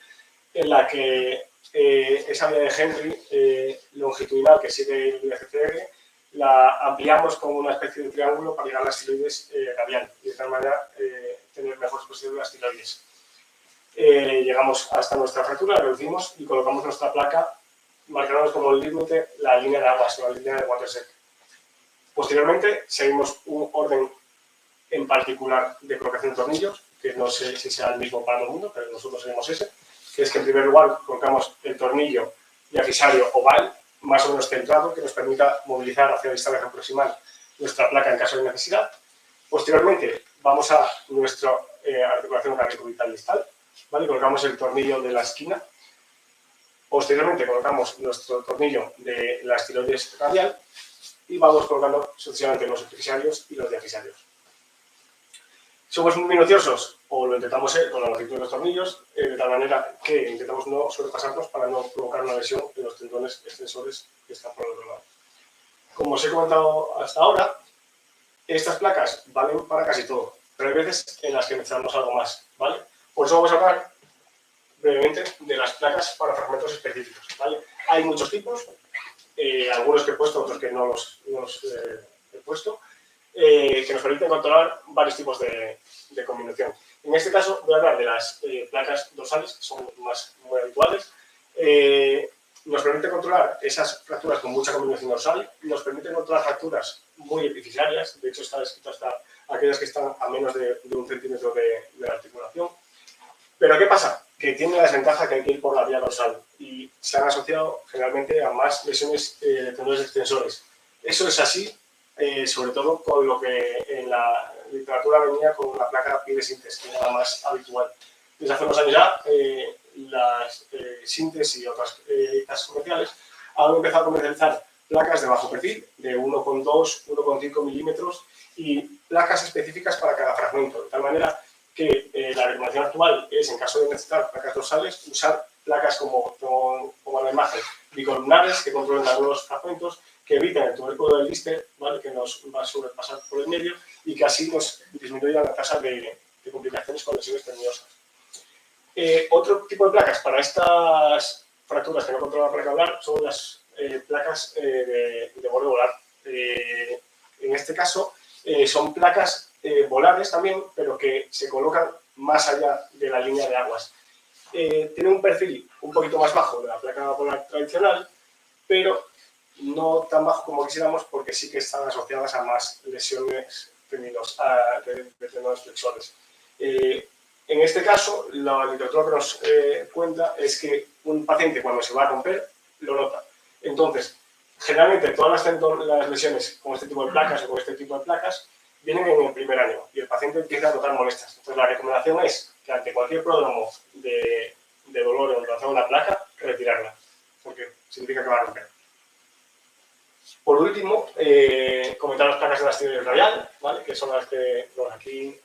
en la que esa vía de Henry longitudinal que sigue el CCR la ampliamos con una especie de triángulo para llegar a las tiroides radial y de tal manera tener mejor exposición de las tiroides. Llegamos hasta nuestra fractura, la reducimos y colocamos nuestra placa marcándonos como límite la línea de aguas o la línea de watershed. Posteriormente seguimos un orden en particular de colocación de tornillos, que no sé si sea el mismo para todo el mundo, pero nosotros seguimos ese, que es que en primer lugar colocamos el tornillo diafisario oval, más o menos centrado, que nos permita movilizar hacia la distancia proximal nuestra placa en caso de necesidad. Posteriormente vamos a nuestra articulación cardiocubital distal, ¿vale? Colocamos el tornillo de la esquina. Posteriormente colocamos nuestro tornillo de la estiloides radial y vamos colocando sucesivamente los epifisarios y los diafisarios. Somos muy minuciosos, o lo intentamos ser con la longitud de los tornillos, de tal manera que intentamos no sobrepasarnos para no provocar una lesión en los tendones extensores que están por el otro lado. Como os he comentado hasta ahora, estas placas valen para casi todo, pero hay veces en las que necesitamos algo más, ¿vale? Por eso vamos a hablar brevemente de las placas para fragmentos específicos, ¿vale? Hay muchos tipos, algunos que he puesto, otros que no los he puesto, que nos permiten controlar varios tipos de combinación. En este caso voy a hablar de las placas dorsales, que son muy habituales. Nos permite controlar esas fracturas con mucha combinación dorsal, nos permite controlar fracturas muy epifisarias, de hecho está descrito hasta aquellas que están a menos de 1 centímetro de la articulación. Pero ¿qué pasa? Que tiene la desventaja que hay que ir por la vía dorsal y se han asociado generalmente a más lesiones de tendones extensores. Eso es así, sobre todo con lo que en la literatura venía con una placa pie de síntesis, que era más habitual. Desde hace unos años ya, las síntesis y otras casas comerciales han empezado a comercializar placas de bajo perfil, de 1,2, 1,5 milímetros, y placas específicas para cada fragmento, de tal manera que la recomendación actual es, en caso de necesitar placas dorsales, usar placas como la imagen, bicolumnares, que controlen algunos fragmentos, que eviten el tubérculo del Lister, ¿vale? Que nos va a sobrepasar por el medio y que así nos disminuya la tasa de complicaciones con lesiones tendinosas. Otro tipo de placas para estas fracturas que no controlan para qué hablar son las placas de borde volar. En este caso son placas volares también, pero que se colocan más allá de la línea de aguas. Tiene un perfil un poquito más bajo de la placa volar tradicional, pero no tan bajo como quisiéramos, porque sí que están asociadas a más lesiones de tendones flexores. En este caso, la literatura que nos cuenta es que un paciente cuando se va a romper lo nota. Entonces, generalmente todas las lesiones con este tipo de placas o con este tipo de placas vienen en el primer año y el paciente empieza a notar molestias. Entonces, la recomendación es que ante cualquier pródromo de dolor en relación a una placa, retirarla, porque significa que va a romper. Por último, comentar las placas de la estiloides radial, ¿vale? Que son las que aquí,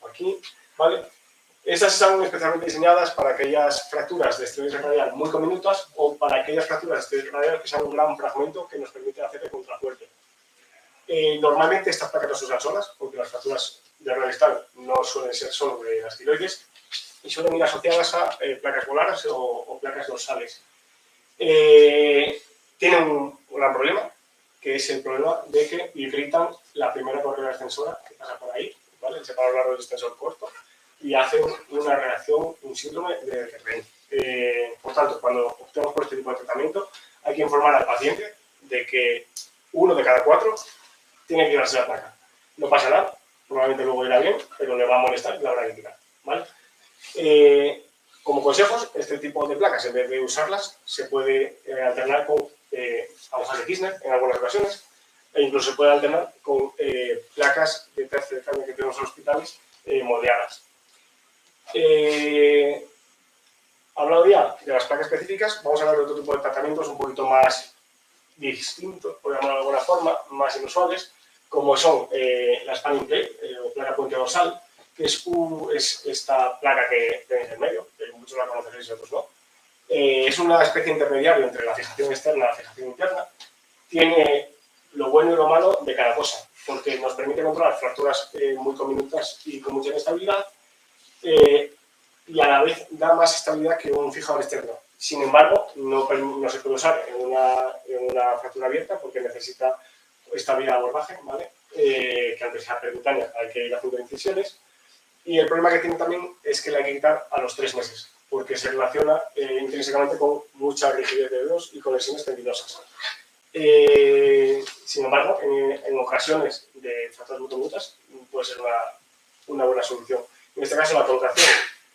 ¿vale? Estas están especialmente diseñadas para aquellas fracturas de estiloides radial muy diminutas o para aquellas fracturas de estiloides radial que sean un gran fragmento que nos permite hacer de contrafuerte. Normalmente estas placas no se usan solas, porque las fracturas de radial distal no suelen ser solo de las tiroides y suelen ir asociadas a placas volares o placas dorsales. Tienen un gran problema, que es el problema de que irritan la primera correa extensora que pasa por ahí, ¿vale? El separador largo del extensor corto, y hacen una reacción, un síndrome de Rein. Por tanto, cuando optemos por este tipo de tratamiento, hay que informar al paciente de que 1 de cada 4 tiene que llevarse la placa. No pasa nada, probablemente luego irá bien, pero le va a molestar y la habrá que quitar, ¿vale? Como consejos, este tipo de placas, en vez de usarlas, se puede alternar con agujas de Kirchner en algunas ocasiones, e incluso se puede alternar con placas de tercer cambio que tenemos en los hospitales, moldeadas. Hablado ya de las placas específicas, vamos a hablar de otro tipo de tratamientos un poquito más distintos, por llamarlo de alguna forma, más inusuales, como son la spanning plate o placa puente dorsal, que es esta placa que tenéis en medio, que muchos la conoceréis y otros no. Es una especie intermediario entre la fijación externa y la fijación interna. Tiene lo bueno y lo malo de cada cosa, porque nos permite controlar fracturas muy diminutas y con mucha inestabilidad, y a la vez da más estabilidad que un fijador externo. Sin embargo, no se puede usar en una fractura abierta porque necesita estabilidad de abordaje, ¿vale? Que aunque sea percutánea hay que ir haciendo incisiones. Y el problema que tiene también es que la hay que quitar a los 3 meses, porque se relaciona intrínsecamente con mucha rigidez de dedos y con lesiones tendinosas. Sin embargo, en ocasiones de fracturas muy diminutas puede ser una buena solución. En este caso, la colocación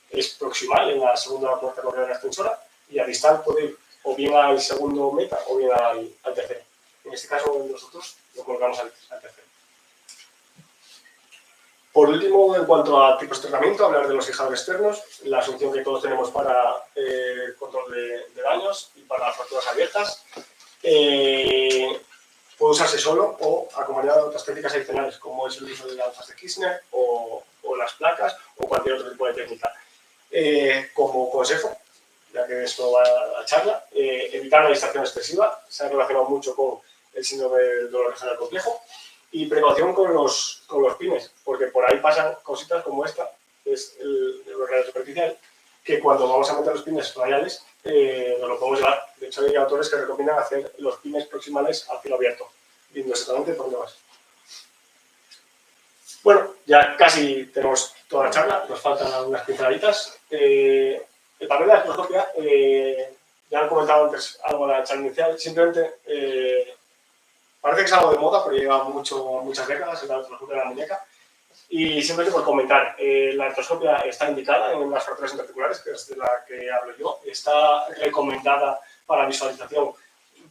es proximal en la segunda o cuarta correa de la extensora y a distal puede ir o bien al segundo meta o bien al tercero. En este caso, nosotros lo colocamos al tercero. Por último, en cuanto a tipos de tratamiento, hablar de los fijadores externos, la solución que todos tenemos para control de daños y para fracturas abiertas. Puede usarse solo o acompañado de otras técnicas adicionales, como es el uso de lanzas de Kirchner o las placas o cualquier otro tipo de técnica. Como consejo, ya que esto va a la charla, evitar la distracción excesiva, se ha relacionado mucho con el síndrome del dolor regional complejo, y precaución con los pines, porque por ahí pasan cositas como esta, que es el radial superficial, que cuando vamos a meter los pines radiales nos lo podemos llevar. De hecho, hay autores que recomiendan hacer los pines proximales al filo abierto, viendo exactamente por dónde vas. Bueno, ya casi tenemos toda la charla, nos faltan unas pinceladitas. El papel de la artroscopia, ya han comentado antes algo en la charla inicial, simplemente parece que es algo de moda, pero lleva muchas décadas en la artroscopia de la muñeca. Y simplemente por comentar, la artroscopia está indicada en las fracturas interarticulares, que es de la que hablo yo, está recomendada para visualización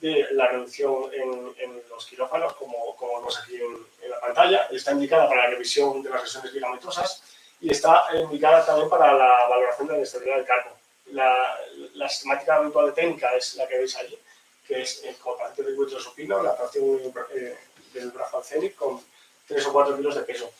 de la reducción en los quirófanos, como vemos aquí en la pantalla, está indicada para la revisión de las lesiones ligamentosas y está indicada también para la valoración de la inestabilidad del carpo. La sistemática habitual de técnica es la que veis allí, que es como paciente de glúteo supino, la tracción del brazo al cénit con 3 o 4 kilos de peso.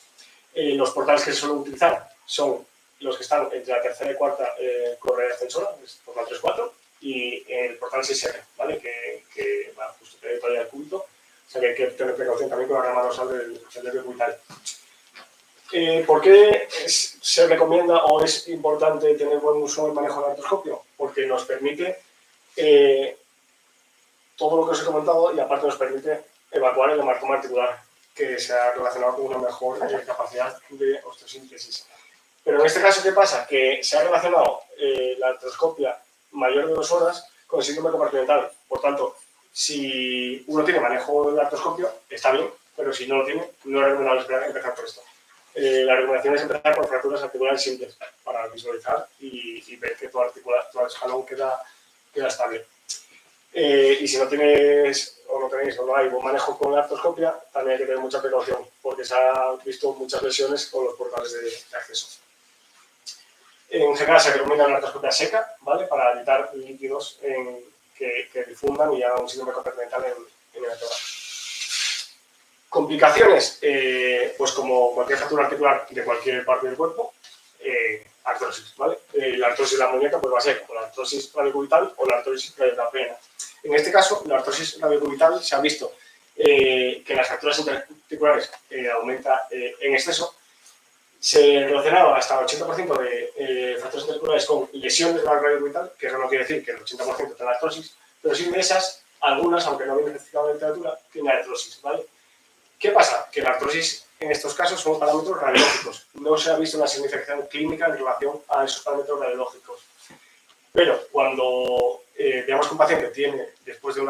Los portales que se suelen utilizar son los que están entre la tercera y cuarta correa extensora, es portal 3-4, y el portal 6R, ¿vale? que va justo todavía al cúbito, o sea que hay que tener precaución también con la rama dorsal del nervio cubital. ¿Por qué se recomienda o es importante tener buen uso y manejo del artroscopio? Porque nos permite todo lo que os he comentado y aparte nos permite evacuar el hematoma articular, que se ha relacionado con una mejor capacidad de osteosíntesis. Pero en este caso, ¿qué pasa? Que se ha relacionado la artroscopia mayor de 2 horas con el síndrome compartimental. Por tanto, si uno tiene manejo del artroscopio, está bien, pero si no lo tiene, no es recomendable empezar por esto. La recomendación es empezar con fracturas articulares simples para visualizar y ver que todo el escalón queda estable. Y si no tenéis o no hay buen manejo con la artroscopia, también hay que tener mucha precaución, porque se han visto muchas lesiones con los portales de acceso. En general se recomienda una artroscopia seca, ¿vale? Para evitar líquidos que difundan y hagan un síndrome compartimental en el tórax. Complicaciones, pues como cualquier fractura articular de cualquier parte del cuerpo, artrosis, ¿vale? La artrosis de la muñeca pues va a ser o la artrosis radiocubital o la artrosis radiocapeana. En este caso, la artrosis radiocubital se ha visto que las fracturas interarticulares aumenta en exceso. Se relacionaba hasta el 80% de fracturas interarticulares con lesiones de la radiocubital, que eso no quiere decir que el 80% tenga artrosis, pero sí de esas, algunas, aunque no viene especificado en la literatura, tienen artrosis, ¿vale? ¿Qué pasa? Que la artrosis en estos casos son parámetros radiológicos. No se ha visto una significación clínica en relación a esos parámetros radiológicos. Pero cuando veamos que un paciente tiene, después de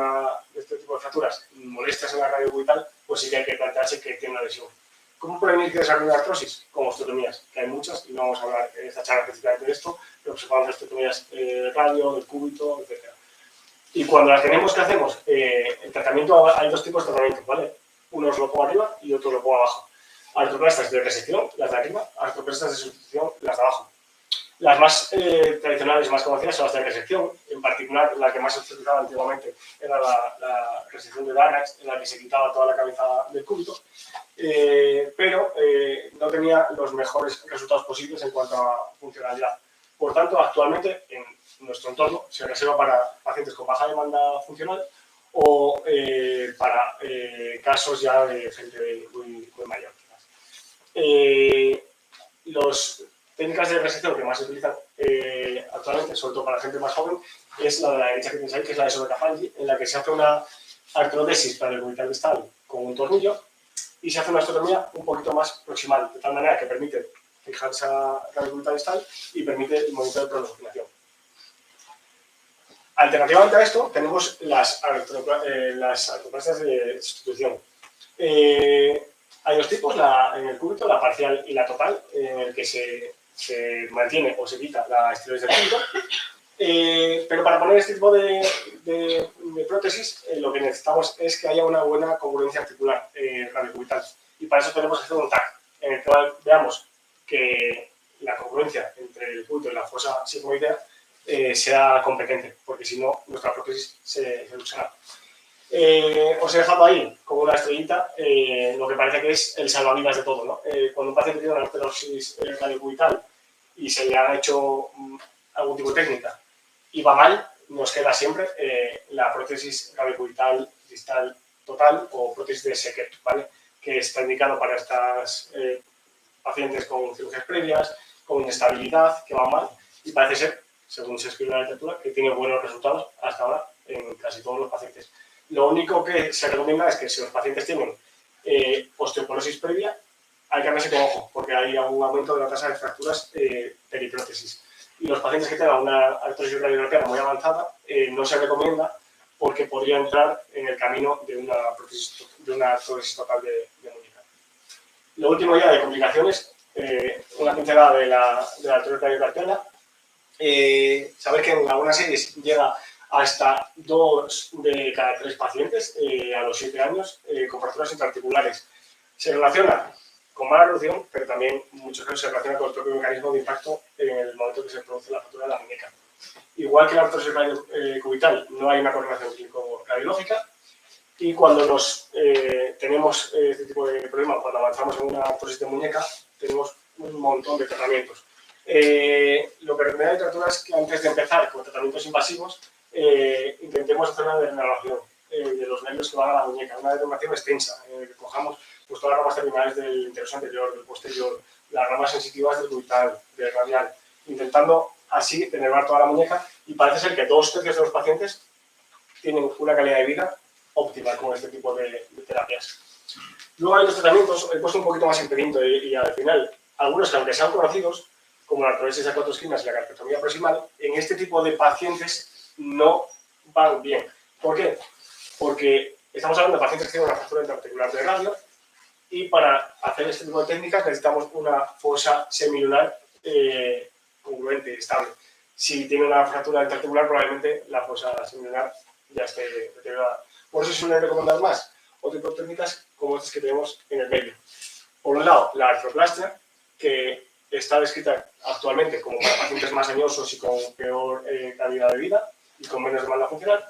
este tipo de fracturas, molestias en la radiocubital, pues sí que hay que plantearse que tiene una lesión. ¿Cómo prevenir que desarrolle una artrosis? Con osteotomías, que hay muchas, y no vamos a hablar en esta charla específicamente de esto, pero observamos osteotomías radio, del cúbito, etc. Y cuando las tenemos, ¿qué hacemos? El tratamiento, hay 2 tipos de tratamiento, ¿vale? Uno lo pongo arriba y otro lo pongo abajo. Artroplastas de resección, las de arriba, artroplastas de sustitución, las de abajo. Las más tradicionales y más conocidas son las de resección, en particular la que más se utilizaba antiguamente era la resección de Danax, en la que se quitaba toda la cabeza del cúbito, pero no tenía los mejores resultados posibles en cuanto a funcionalidad. Por tanto, actualmente en nuestro entorno se reserva para pacientes con baja demanda funcional o para casos ya de gente muy mayor. Las técnicas de resección que más se utilizan actualmente, sobre todo para gente más joven, es la de la derecha que tenéis ahí, que es la de Sobrecapagli, en la que se hace una artrodesis radiocubital distal con un tornillo y se hace una osteotomía un poquito más proximal, de tal manera que permite fijar esa radiocubital distal y permite el movimiento de pronosticulación. Alternativamente a esto, tenemos las artroplastas de sustitución. Hay dos tipos, en el cúbito, la parcial y la total, en el que se mantiene o se quita la esterosis del cúbito. Pero para poner este tipo de prótesis, lo que necesitamos es que haya una buena congruencia articular radiocubital. Y para eso tenemos que hacer un TAC, en el que veamos que la congruencia entre el cúbito y la fosa sigmoidea sea competente, porque si no, nuestra prótesis se luxará. Os he dejado ahí con una estrellita lo que parece que es el salvavidas de todo, ¿no? Cuando un paciente tiene una artrosis radiocubital y se le ha hecho algún tipo de técnica y va mal, nos queda siempre la prótesis radiocubital distal total o prótesis de Seckert, ¿vale? Que está indicado para estas pacientes con cirugías previas, con inestabilidad, que van mal, y parece ser, según se escribe en la literatura, que tiene buenos resultados hasta ahora en casi todos los pacientes. Lo único que se recomienda es que si los pacientes tienen osteoporosis previa, hay que verse con ojo, porque hay un aumento de la tasa de fracturas periprótesis. Y los pacientes que tengan una artrosis radiografía muy avanzada no se recomienda porque podría entrar en el camino de una artrosis total de muñeca. Lo último ya de complicaciones, una pincelada de la artrosis radiocarpiana. Saber que en algunas series llega hasta 2 de cada 3 pacientes a los 7 años con fracturas intraarticulares. Se relaciona con mala evolución, pero también en muchos casos se relaciona con el propio mecanismo de impacto en el momento que se produce la fractura de la muñeca. Igual que la artrosis cubital, no hay una correlación clínico-radiológica y cuando tenemos este tipo de problemas, cuando avanzamos en una artrosis de muñeca, tenemos un montón de tratamientos. Lo que recomienda la literatura es que antes de empezar con tratamientos invasivos, intentemos hacer una denervación de los nervios que van a la muñeca, una denervación extensa, en la que cojamos pues, todas las ramas terminales del interoso anterior, del posterior, las ramas sensitivas del cubital, del radial, intentando así denervar toda la muñeca y parece ser que 2/3 de los pacientes tienen una calidad de vida óptima con este tipo de terapias. Luego hay otros tratamientos, he puesto un poquito más en pequeñito y al final, algunos que aunque sean conocidos, como la artrosis a 4 esquinas y la carpectomía proximal, en este tipo de pacientes no van bien. ¿Por qué? Porque estamos hablando de pacientes que tienen una fractura intraarticular de radio y para hacer este tipo de técnicas necesitamos una fosa semilunar congruente y estable. Si tiene una fractura intraarticular, probablemente la fosa semilunar ya esté deteriorada. Por eso se suele recomendar más otro tipo de técnicas como estas que tenemos en el medio. Por un lado, la artroplastia, que está descrita actualmente como para pacientes más añosos y con peor calidad de vida y con menos demanda funcional.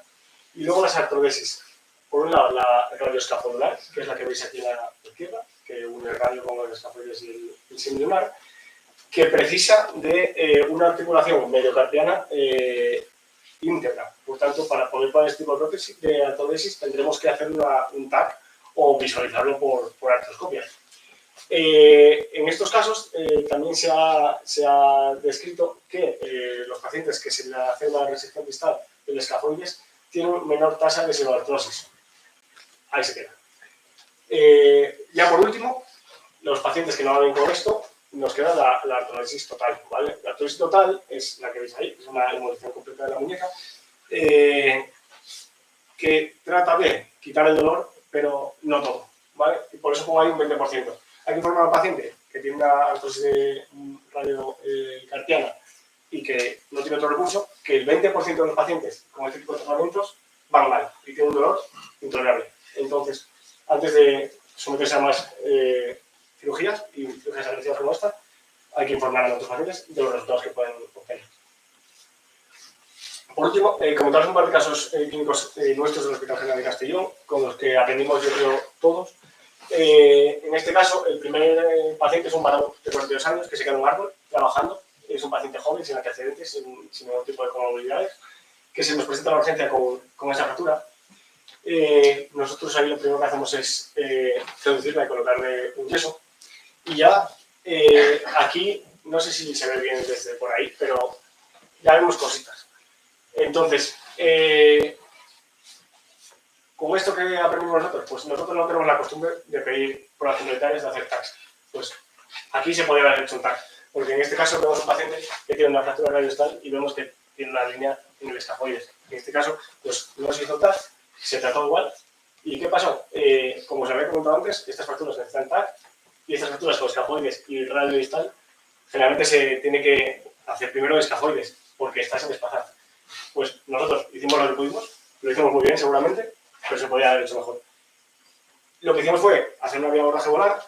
Y luego las artrodesis. Por un lado, la radioescafodular, que es la que veis aquí a la izquierda, que une el radio con los escafoides y el semilunar, que precisa de una articulación mediocarpiana íntegra. Por tanto, para poder poner este tipo de artrodesis tendremos que hacer un TAC o visualizarlo por artroscopia. En estos casos también se ha descrito que los pacientes que se le hace una resección distal del escafoides tienen menor tasa de pseudoartrosis. Ahí se queda. Ya por último, los pacientes que no van bien con esto, nos queda la artrosis total, ¿vale? La artrosis total es la que veis ahí, es una demolición completa de la muñeca, que trata de quitar el dolor, pero no todo, ¿vale? Y por eso pongo ahí un 20%. Hay que informar al paciente que tiene una artrosis radiocarpiana y que no tiene otro recurso, que el 20% de los pacientes con este tipo de tratamientos van mal y tienen un dolor intolerable. Entonces, antes de someterse a más cirugías y cirugías agresivas como esta, hay que informar a nuestros pacientes de los resultados que pueden obtener. Por último, comentamos un par de casos clínicos nuestros del Hospital General de Castellón, con los que aprendimos, yo creo, todos. En este caso, el primer paciente es un varón de 42 años que se queda en un árbol trabajando. Es un paciente joven, sin antecedentes, sin ningún tipo de comorbilidades, que se nos presenta a la urgencia con esa fractura. Nosotros ahí lo primero que hacemos es seducirla y colocarle un yeso. Y ya aquí, no sé si se ve bien desde por ahí, pero ya vemos cositas. Entonces, con esto que aprendimos nosotros, pues nosotros no tenemos la costumbre de pedir pruebas complementarias, de hacer tags. Pues aquí se podría haber hecho un tag, porque en este caso vemos un paciente que tiene una fractura radiostal y vemos que tiene una línea en el escafoides. En este caso, pues no se hizo tag, se trató igual. ¿Y qué pasó? Como os había comentado antes, estas fracturas necesitan tag y estas fracturas con escafoides y radiodistal generalmente se tiene que hacer primero escafoides, porque está sin desplazar. Pues nosotros hicimos lo que pudimos, lo hicimos muy bien seguramente, pero se podía haber hecho mejor. Lo que hicimos fue hacer una vía abordaje volar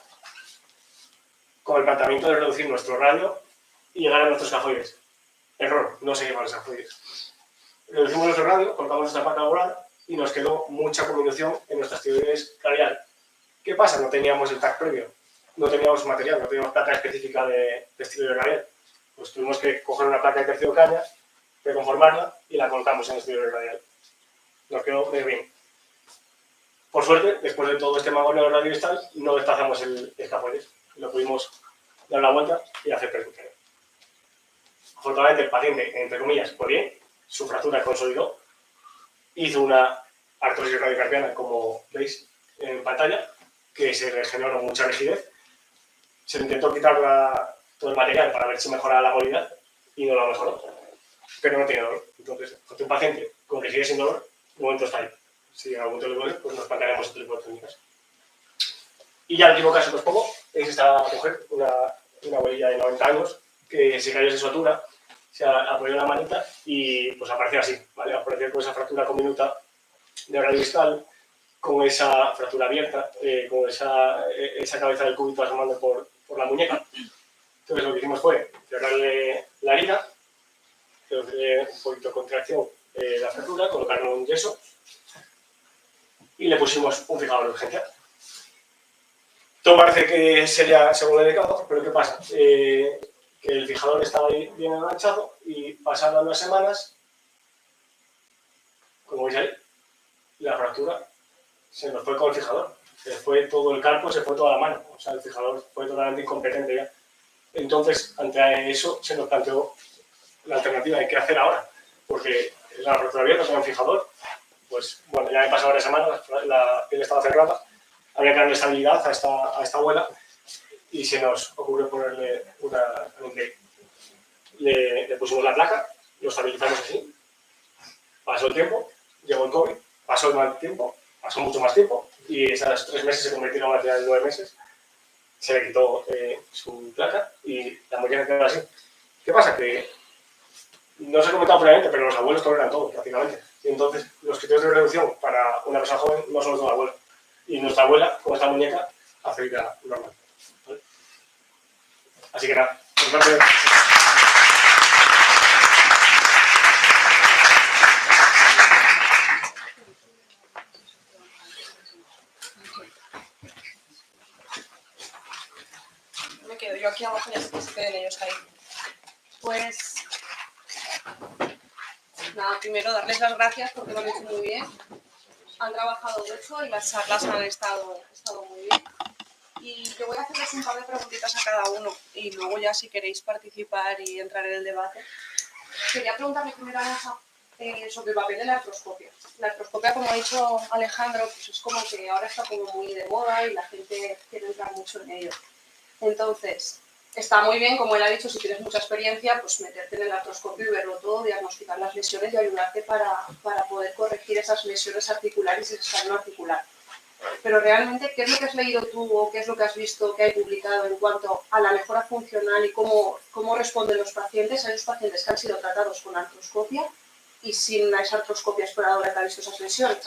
con el planteamiento de reducir nuestro radio y llegar a nuestros escafoides. Error, no se llevan los escafoides. Reducimos nuestro radio, colocamos nuestra placa volar y nos quedó mucha combinación en nuestras tiroides radial. ¿Qué pasa? No teníamos el tag previo, no teníamos material, no teníamos placa específica de tiroides radial. Pues tuvimos que coger una placa de tercio de caña, reconformarla y la colocamos en el tiroides radial. Nos quedó muy bien. Por suerte, después de todo este magoneo radiodistal, no desplazamos el escafoides. Lo pudimos dar la vuelta y hacer percusión. Afortunadamente, el paciente, entre comillas, fue bien, su fractura consolidó, hizo una artrosis radiocarpiana, como veis en pantalla, que se regeneró mucha rigidez. Se intentó quitar todo el material para ver si mejoraba la movilidad y no lo mejoró, pero no tiene dolor. Entonces, ante un paciente con rigidez sin dolor, de momento está ahí. Si en algún momento le duele, pues nos plantearemos este tipo de técnicas. Y ya el último caso que os pongo es esta mujer, una abuelilla de 90 años, que se cayó de su altura, se apoyó la manita y pues apareció así, ¿vale? Apareció con esa fractura conminuta de radiodistal, con esa fractura abierta, con esa cabeza del cúbito asomando por la muñeca. Entonces lo que hicimos fue cerrarle la herida, hacerle un poquito de contracción la fractura, colocarle un yeso y le pusimos un fijador de urgencia. Todo parece que sería según el indicado, pero ¿qué pasa? Que el fijador estaba ahí bien enganchado y pasadas unas semanas, como veis ahí, la fractura se nos fue con el fijador. Se fue todo el carpo, se fue toda la mano. O sea, el fijador fue totalmente incompetente ya. Entonces, ante eso, se nos planteó la alternativa de qué hacer ahora. Porque la fractura abierta con el fijador, pues bueno, ya he pasado varias semanas, la piel estaba cerrada, había que darle estabilidad a esta abuela y se nos ocurrió ponerle le pusimos la placa, lo estabilizamos así, pasó el tiempo, llegó el COVID, pasó el mal tiempo, pasó mucho más tiempo y esos 3 meses se convirtieron hacia 9 meses, se le quitó su placa y la muñeca quedó así. ¿Qué pasa? Que no se ha comentado previamente, pero los abuelos toleran todo prácticamente. Y entonces los criterios de reducción para una persona joven no son los de un abuelo. Y nuestra abuela, con esta muñeca, hace vida normal. ¿Vale? Así que nada, por parte... Me quedo yo aquí abajo y así que se queden ellos ahí. Pues nada, primero darles las gracias porque lo han hecho muy bien. Han trabajado mucho y las charlas han estado muy bien. Y yo voy a hacerles un par de preguntitas a cada uno y luego ya si queréis participar y entrar en el debate. Quería preguntarle primero a Rosa sobre el papel de la artroscopia. La artroscopia, como ha dicho Alejandro, pues es como que ahora está como muy de moda y la gente quiere entrar mucho en ello. Entonces, está muy bien, como él ha dicho, si tienes mucha experiencia, pues meterte en el artroscopio y verlo todo, diagnosticar las lesiones y ayudarte para poder corregir esas lesiones articulares y ese escalón articular. Pero realmente, ¿qué es lo que has leído tú o qué es lo que has visto que hay publicado en cuanto a la mejora funcional y cómo responden los pacientes a esos pacientes que han sido tratados con artroscopia y sin esa artroscopia exploradora que ha visto esas lesiones?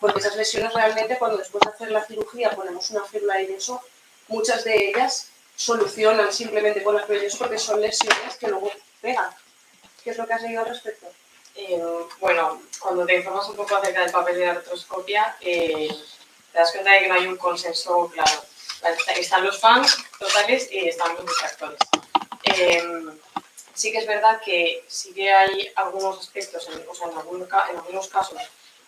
Porque esas lesiones realmente, cuando después de hacer la cirugía ponemos una férula y eso, muchas de ellas solucionan simplemente con las pérdidas porque son lesiones que luego pegan. ¿Qué es lo que has leído al respecto? Bueno, cuando te informas un poco acerca del papel de la artroscopia, te das cuenta de que no hay un consenso claro. Están los fans totales y están los detractores. Sí que es verdad que sí que hay algunos aspectos, en algunos casos,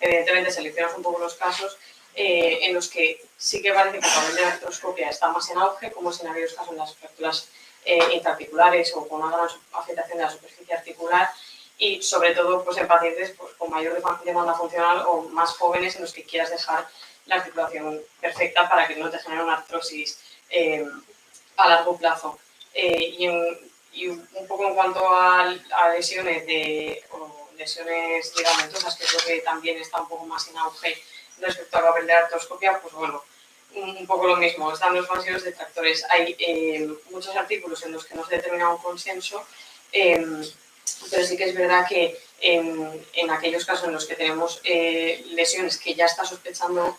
evidentemente seleccionas un poco los casos, en los que sí que parece que el papel de la artroscopia está más en auge, como es en aquellos casos en las fracturas intraarticulares o con una gran afectación de la superficie articular, y sobre todo pues, en pacientes pues, con mayor demanda funcional o más jóvenes en los que quieras dejar la articulación perfecta para que no te genere una artrosis a largo plazo. Y un poco en cuanto a lesiones ligamentosas, que creo que también está un poco más en auge respecto al papel de la artroscopia, pues bueno, un poco lo mismo, están los fans y los detractores. Hay muchos artículos en los que no se determina un consenso, pero sí que es verdad que en aquellos casos en los que tenemos lesiones que ya está sospechando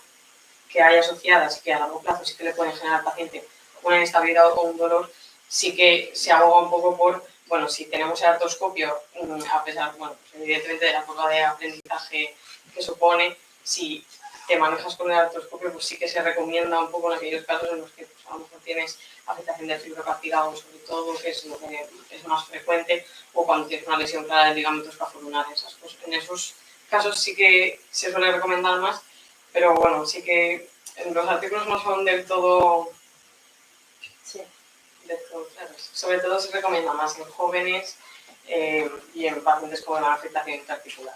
que hay asociadas y que a largo plazo sí que le pueden generar al paciente una inestabilidad o un dolor, sí que se aboga un poco por, bueno, si tenemos el artroscopio, a pesar, bueno, pues evidentemente de la curva de aprendizaje que supone, si te manejas con el artroscopio, pues sí que se recomienda un poco en aquellos casos en los que pues, a lo mejor tienes afectación del fibrocartílago, sobre todo, que es lo que es más frecuente, o cuando tienes una lesión clara de ligamentos scapholunales. En esos casos sí que se suele recomendar más, pero bueno, sí que los artículos no son del todo claros. Sobre todo se recomienda más en jóvenes y en pacientes con una afectación intraarticular.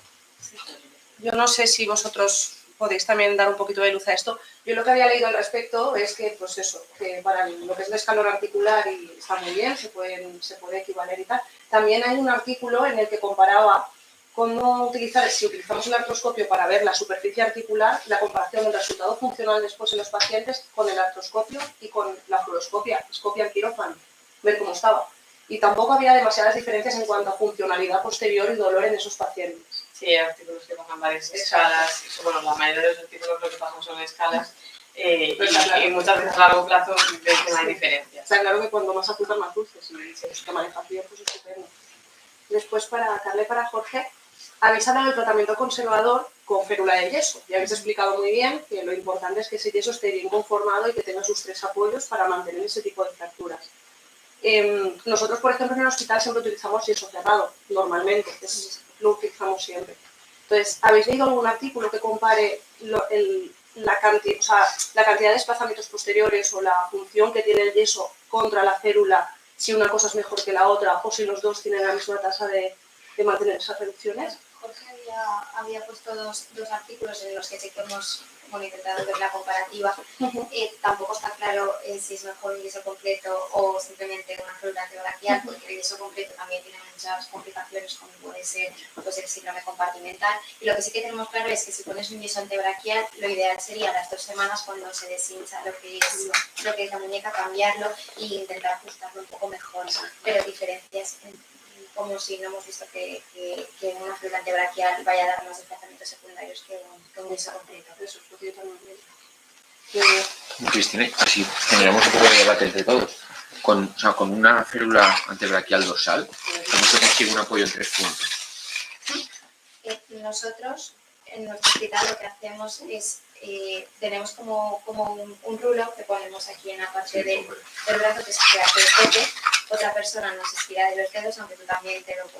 Yo no sé si vosotros podéis también dar un poquito de luz a esto. Yo lo que había leído al respecto es que, pues eso, que para lo que es el escalón articular y está muy bien, se puede equivaler y tal. También hay un artículo en el que comparaba cómo utilizar, si utilizamos el artroscopio para ver la superficie articular, la comparación del resultado funcional después en los pacientes con el artroscopio y con la fluoroscopia, escopia en quirófano, ver cómo estaba. Y tampoco había demasiadas diferencias en cuanto a funcionalidad posterior y dolor en esos pacientes. Sí, hay artículos que pasan varias escalas, bueno, la mayoría de los artículos lo que pasan son escalas, y muchas veces a largo plazo ves que no hay diferencias. Está claro que cuando más apuntas más dulces, y si te manejas bien, pues estupendo. Después, para Carla y para Jorge, habéis hablado del tratamiento conservador con férula de yeso y habéis explicado muy bien que lo importante es que ese yeso esté bien conformado y que tenga sus 3 apoyos para mantener ese tipo de fracturas. Nosotros, por ejemplo, en el hospital siempre utilizamos yeso cerrado, normalmente, lo utilizamos siempre. Entonces, ¿habéis leído algún artículo que compare la cantidad de desplazamientos posteriores o la función que tiene el yeso contra la férula, si una cosa es mejor que la otra o si los dos tienen la misma tasa de mantener esas reducciones? Jorge había puesto dos artículos en los que sí que hemos intentado ver la comparativa. Tampoco está claro si es mejor un yeso completo o simplemente una férula antebraquial, porque el yeso completo también tiene muchas complicaciones, como puede ser pues, el síndrome compartimental. Y lo que sí que tenemos claro es que si pones un yeso antebraquial, lo ideal sería las 2 semanas cuando se deshincha lo que es la muñeca, cambiarlo e intentar ajustarlo un poco mejor. Pero diferencias como si no hemos visto que una férula antebraquial vaya a dar más desplazamientos secundarios que un yeso completo. Eso es lo que yo también veo. Cristina, así generamos un poco de debate entre todos. Con una férula antebraquial dorsal, ¿cómo se consigue un apoyo en 3 puntos? Nosotros, en nuestro hospital, lo que hacemos es, tenemos como un rulo que ponemos aquí en la parte del brazo que se hace el toque. Otra persona nos estira de los dedos, aunque tú también te los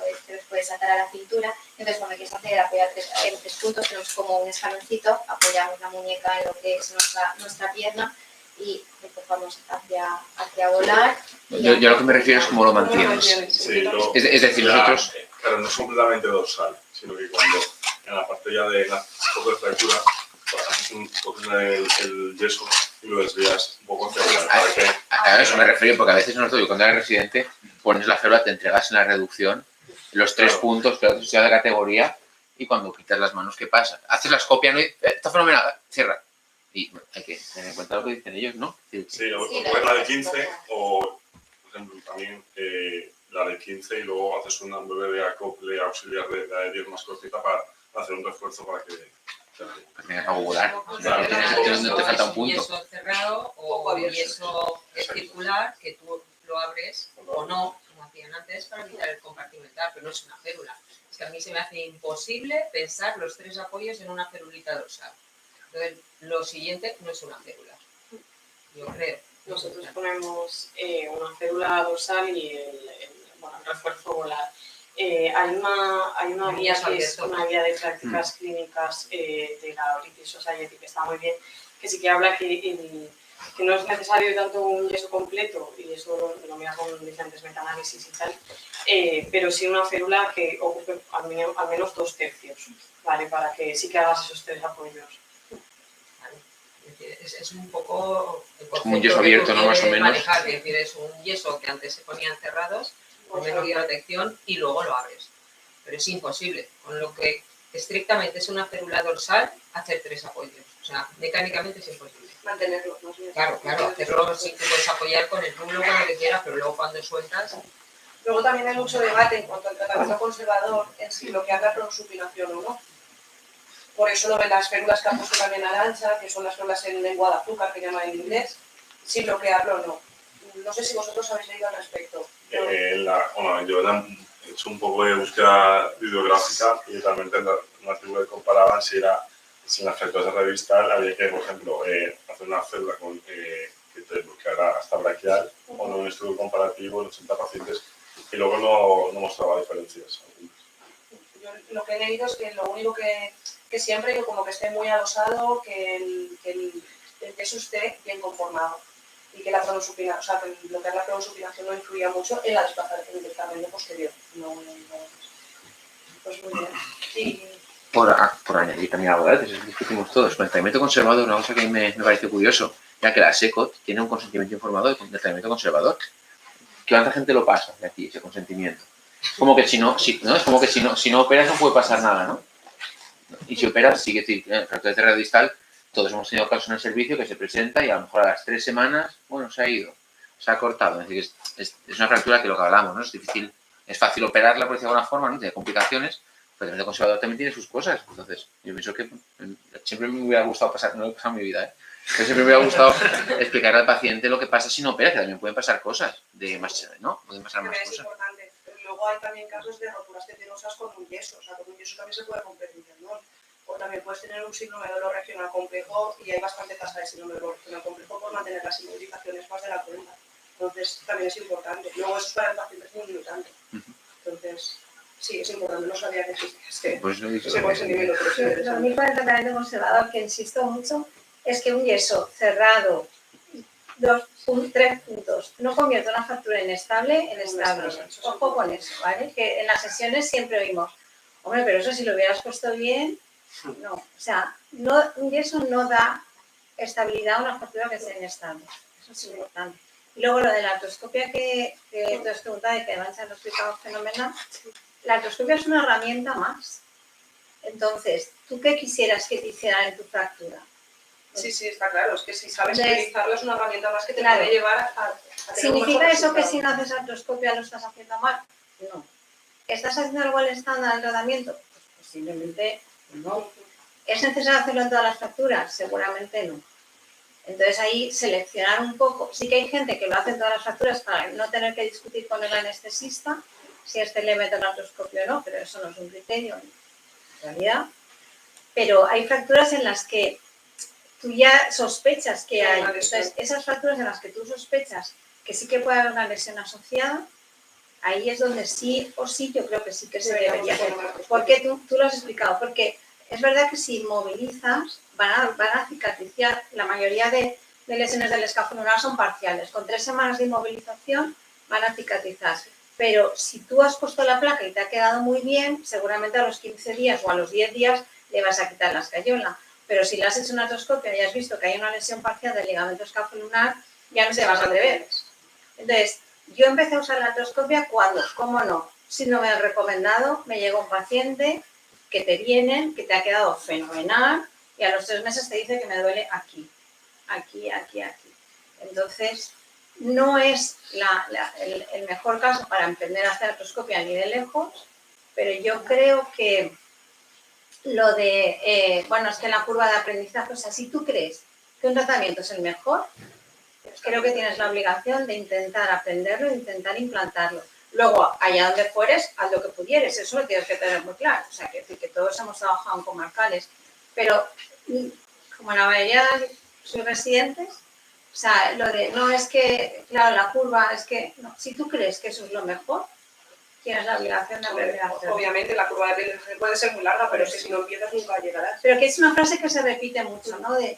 puedes atar a la cintura. Entonces, cuando quieres hacer apoyar en 3 puntos, tenemos como un escaloncito, apoyamos la muñeca en lo que es nuestra pierna y empujamos hacia volar. Yo lo que me refiero es cómo lo mantienes. Sí, Es decir, nosotros... Claro, no es completamente dorsal, sino que cuando en la parte ya de la fractura, coges el yeso y lo desvías un poco hacia adelante. A eso me refiero, porque a veces nosotros, cuando eres residente, pones la férula, te entregas en la reducción, los 3 puntos, pero tú seas de categoría, y cuando quitas las manos, ¿qué pasa? Haces la escopia, ¿no? Está fenomenal, cierra. Y bueno, hay que tener en cuenta lo que dicen ellos, ¿no? Sí, o pones la de 15 o, por ejemplo, también la de 15 y luego haces una breve de acople auxiliar de la de 10 más cortita para hacer un refuerzo para que que tengas algo volar. No tiene sentido donde te falta un punto. Yeso cerrado o yeso circular que tú lo abres o no, como hacían antes, para evitar el compartimentar, pero no es una férula. Es que a mí se me hace imposible pensar los 3 apoyos en una ferulita dorsal. Entonces, lo siguiente no es una férula, yo creo. Nosotros ponemos una férula dorsal y el refuerzo volar. Hay una guía que es una guía de prácticas clínicas de la British Society que está muy bien, que sí que habla que no es necesario tanto un yeso completo, y eso lo mira con diferentes metaanálisis y tal, pero sí una férula que ocupe al menos 2/3, ¿vale? Para que sí que hagas esos 3 apoyos. Es un poco el como un yeso abierto, ¿no? Más o menos. Manejar, es decir, es un yeso que antes se ponían cerrados, con menos protección, y luego lo abres. Pero es imposible, con lo que estrictamente es una férula dorsal, hacer 3 apoyos. O sea, mecánicamente es imposible. Mantenerlo, más bien. Claro, hacerlo sí que puedes apoyar con el rulo, con lo que quieras, pero luego cuando sueltas... Luego también hay mucho debate en cuanto al tratamiento conservador en si bloquear la prosupinación o no. Por eso lo de las férulas que ha puesto también Arantxa, que son las férulas en lengua de azúcar, que llaman en inglés, si bloquearlo o no. No sé si vosotros habéis leído al respecto. Yo he hecho un poco de búsqueda bibliográfica y realmente en un artículo que comparaban si en las fracturas de revistal había que, por ejemplo, hacer una férula que te bloqueara hasta braquial, o no, un estudio comparativo en 80 pacientes, y luego no mostraba diferencias. Yo lo que he leído es que lo único que siempre, que como que esté muy adosado, que el yeso esté bien conformado, y que la cronosupinación, o sea, que bloquear la cronosupinación no influía mucho en la desplazación del tamaño posterior. Pues muy bien. Y Por añadir también algo, que discutimos todos, con el tratamiento conservador, una cosa que me parece curioso, ya que la SECOT tiene un consentimiento informado del tratamiento conservador. Que tanta gente lo pasa de aquí, ese consentimiento. Como que si no operas no puede pasar nada, ¿no? Y si operas, sí que en fractura de distal, todos hemos tenido casos en el servicio que se presenta y a lo mejor a las 3 semanas, bueno, se ha ido, se ha cortado. Es decir, es una fractura que lo que hablamos, ¿no? Es difícil, es fácil operarla, por decirlo de alguna forma, ¿no? Tiene complicaciones, pero el conservador también tiene sus cosas. Entonces, yo pienso que siempre me hubiera gustado pasar, no lo he pasado en mi vida, pero siempre me hubiera gustado explicar al paciente lo que pasa si no opera, que también pueden pasar cosas, ¿no? Pueden pasar más es cosas. importante. Pero luego hay también casos de roturas tendinosas con un yeso, o sea, con un yeso también se puede romper un tendón. O también puedes tener un síndrome de dolor regional complejo, y hay bastante tasa de síndrome de dolor regional complejo por mantener las inmovilizaciones más de la cuenta. Entonces, también es importante. Luego, eso es para el paciente es muy limitante. Entonces, sí, es importante. No sabía que existía ese consentimiento. Lo único del tratamiento conservador que insisto mucho es que un yeso cerrado, 3 puntos, no convierte una fractura inestable en estable. Ojo con eso, ¿vale? Que en las sesiones siempre oímos, hombre, pero eso si lo hubieras puesto bien, no. O sea, un yeso no da estabilidad a una fractura que sea inestable. Eso es importante. Y luego lo de la artroscopia que tú has preguntado y que Arantxa lo ha explicado fenomenal, la artroscopia es una herramienta más. Entonces, ¿tú qué quisieras que te hicieran en tu fractura? Sí, está claro. Es que si sabes utilizarlo es una herramienta más que te puede llevar a ¿Significa eso que si no haces artroscopia lo estás haciendo mal? No. ¿Estás haciendo algo al estándar del tratamiento? Pues posiblemente no. ¿Es necesario hacerlo en todas las fracturas? Seguramente no. Entonces ahí seleccionar un poco. Sí que hay gente que lo hace en todas las fracturas para no tener que discutir con el anestesista si le mete la artroscopia o no, pero eso no es un criterio en realidad. Pero hay fracturas en las que tú ya sospechas que hay. Entonces, esas fracturas en las que tú sospechas que sí que puede haber una lesión asociada, ahí es donde sí o sí yo creo que sí que se debería hacer. Porque tú lo has explicado, porque es verdad que si movilizas van a cicatrizar. La mayoría de lesiones del escafonular son parciales. Con 3 semanas de inmovilización van a cicatrizar. Pero si tú has puesto la placa y te ha quedado muy bien, seguramente a los 15 días o a los 10 días le vas a quitar la escayola. Pero si le has hecho una artroscopia y has visto que hay una lesión parcial del ligamento escafonular, ya no te vas a atrever. Entonces, yo empecé a usar la artroscopia cuando, ¿cómo no? Si no me han recomendado, me llega un paciente que te viene, que te ha quedado fenomenal y a los 3 meses te dice que me duele aquí. Entonces, no es el mejor caso para emprender a hacer artroscopia ni de lejos, pero yo creo que lo de, bueno, es que en la curva de aprendizaje, o sea, si tú crees que un tratamiento es el mejor, creo que tienes la obligación de intentar aprenderlo e intentar implantarlo. Luego, allá donde fueres, haz lo que pudieres, eso lo tienes que tener muy claro. O sea, que todos hemos trabajado en comarcales, pero como la mayoría soy residentes, o sea, lo de, no es que, claro, la curva, es que, no, si tú crees que eso es lo mejor, tienes la obligación de aprender a hacerlo. Obviamente la curva de aprendizaje puede ser muy larga, pero es que si no empiezas nunca llegarás. Pero que es una frase que se repite mucho, ¿no? De,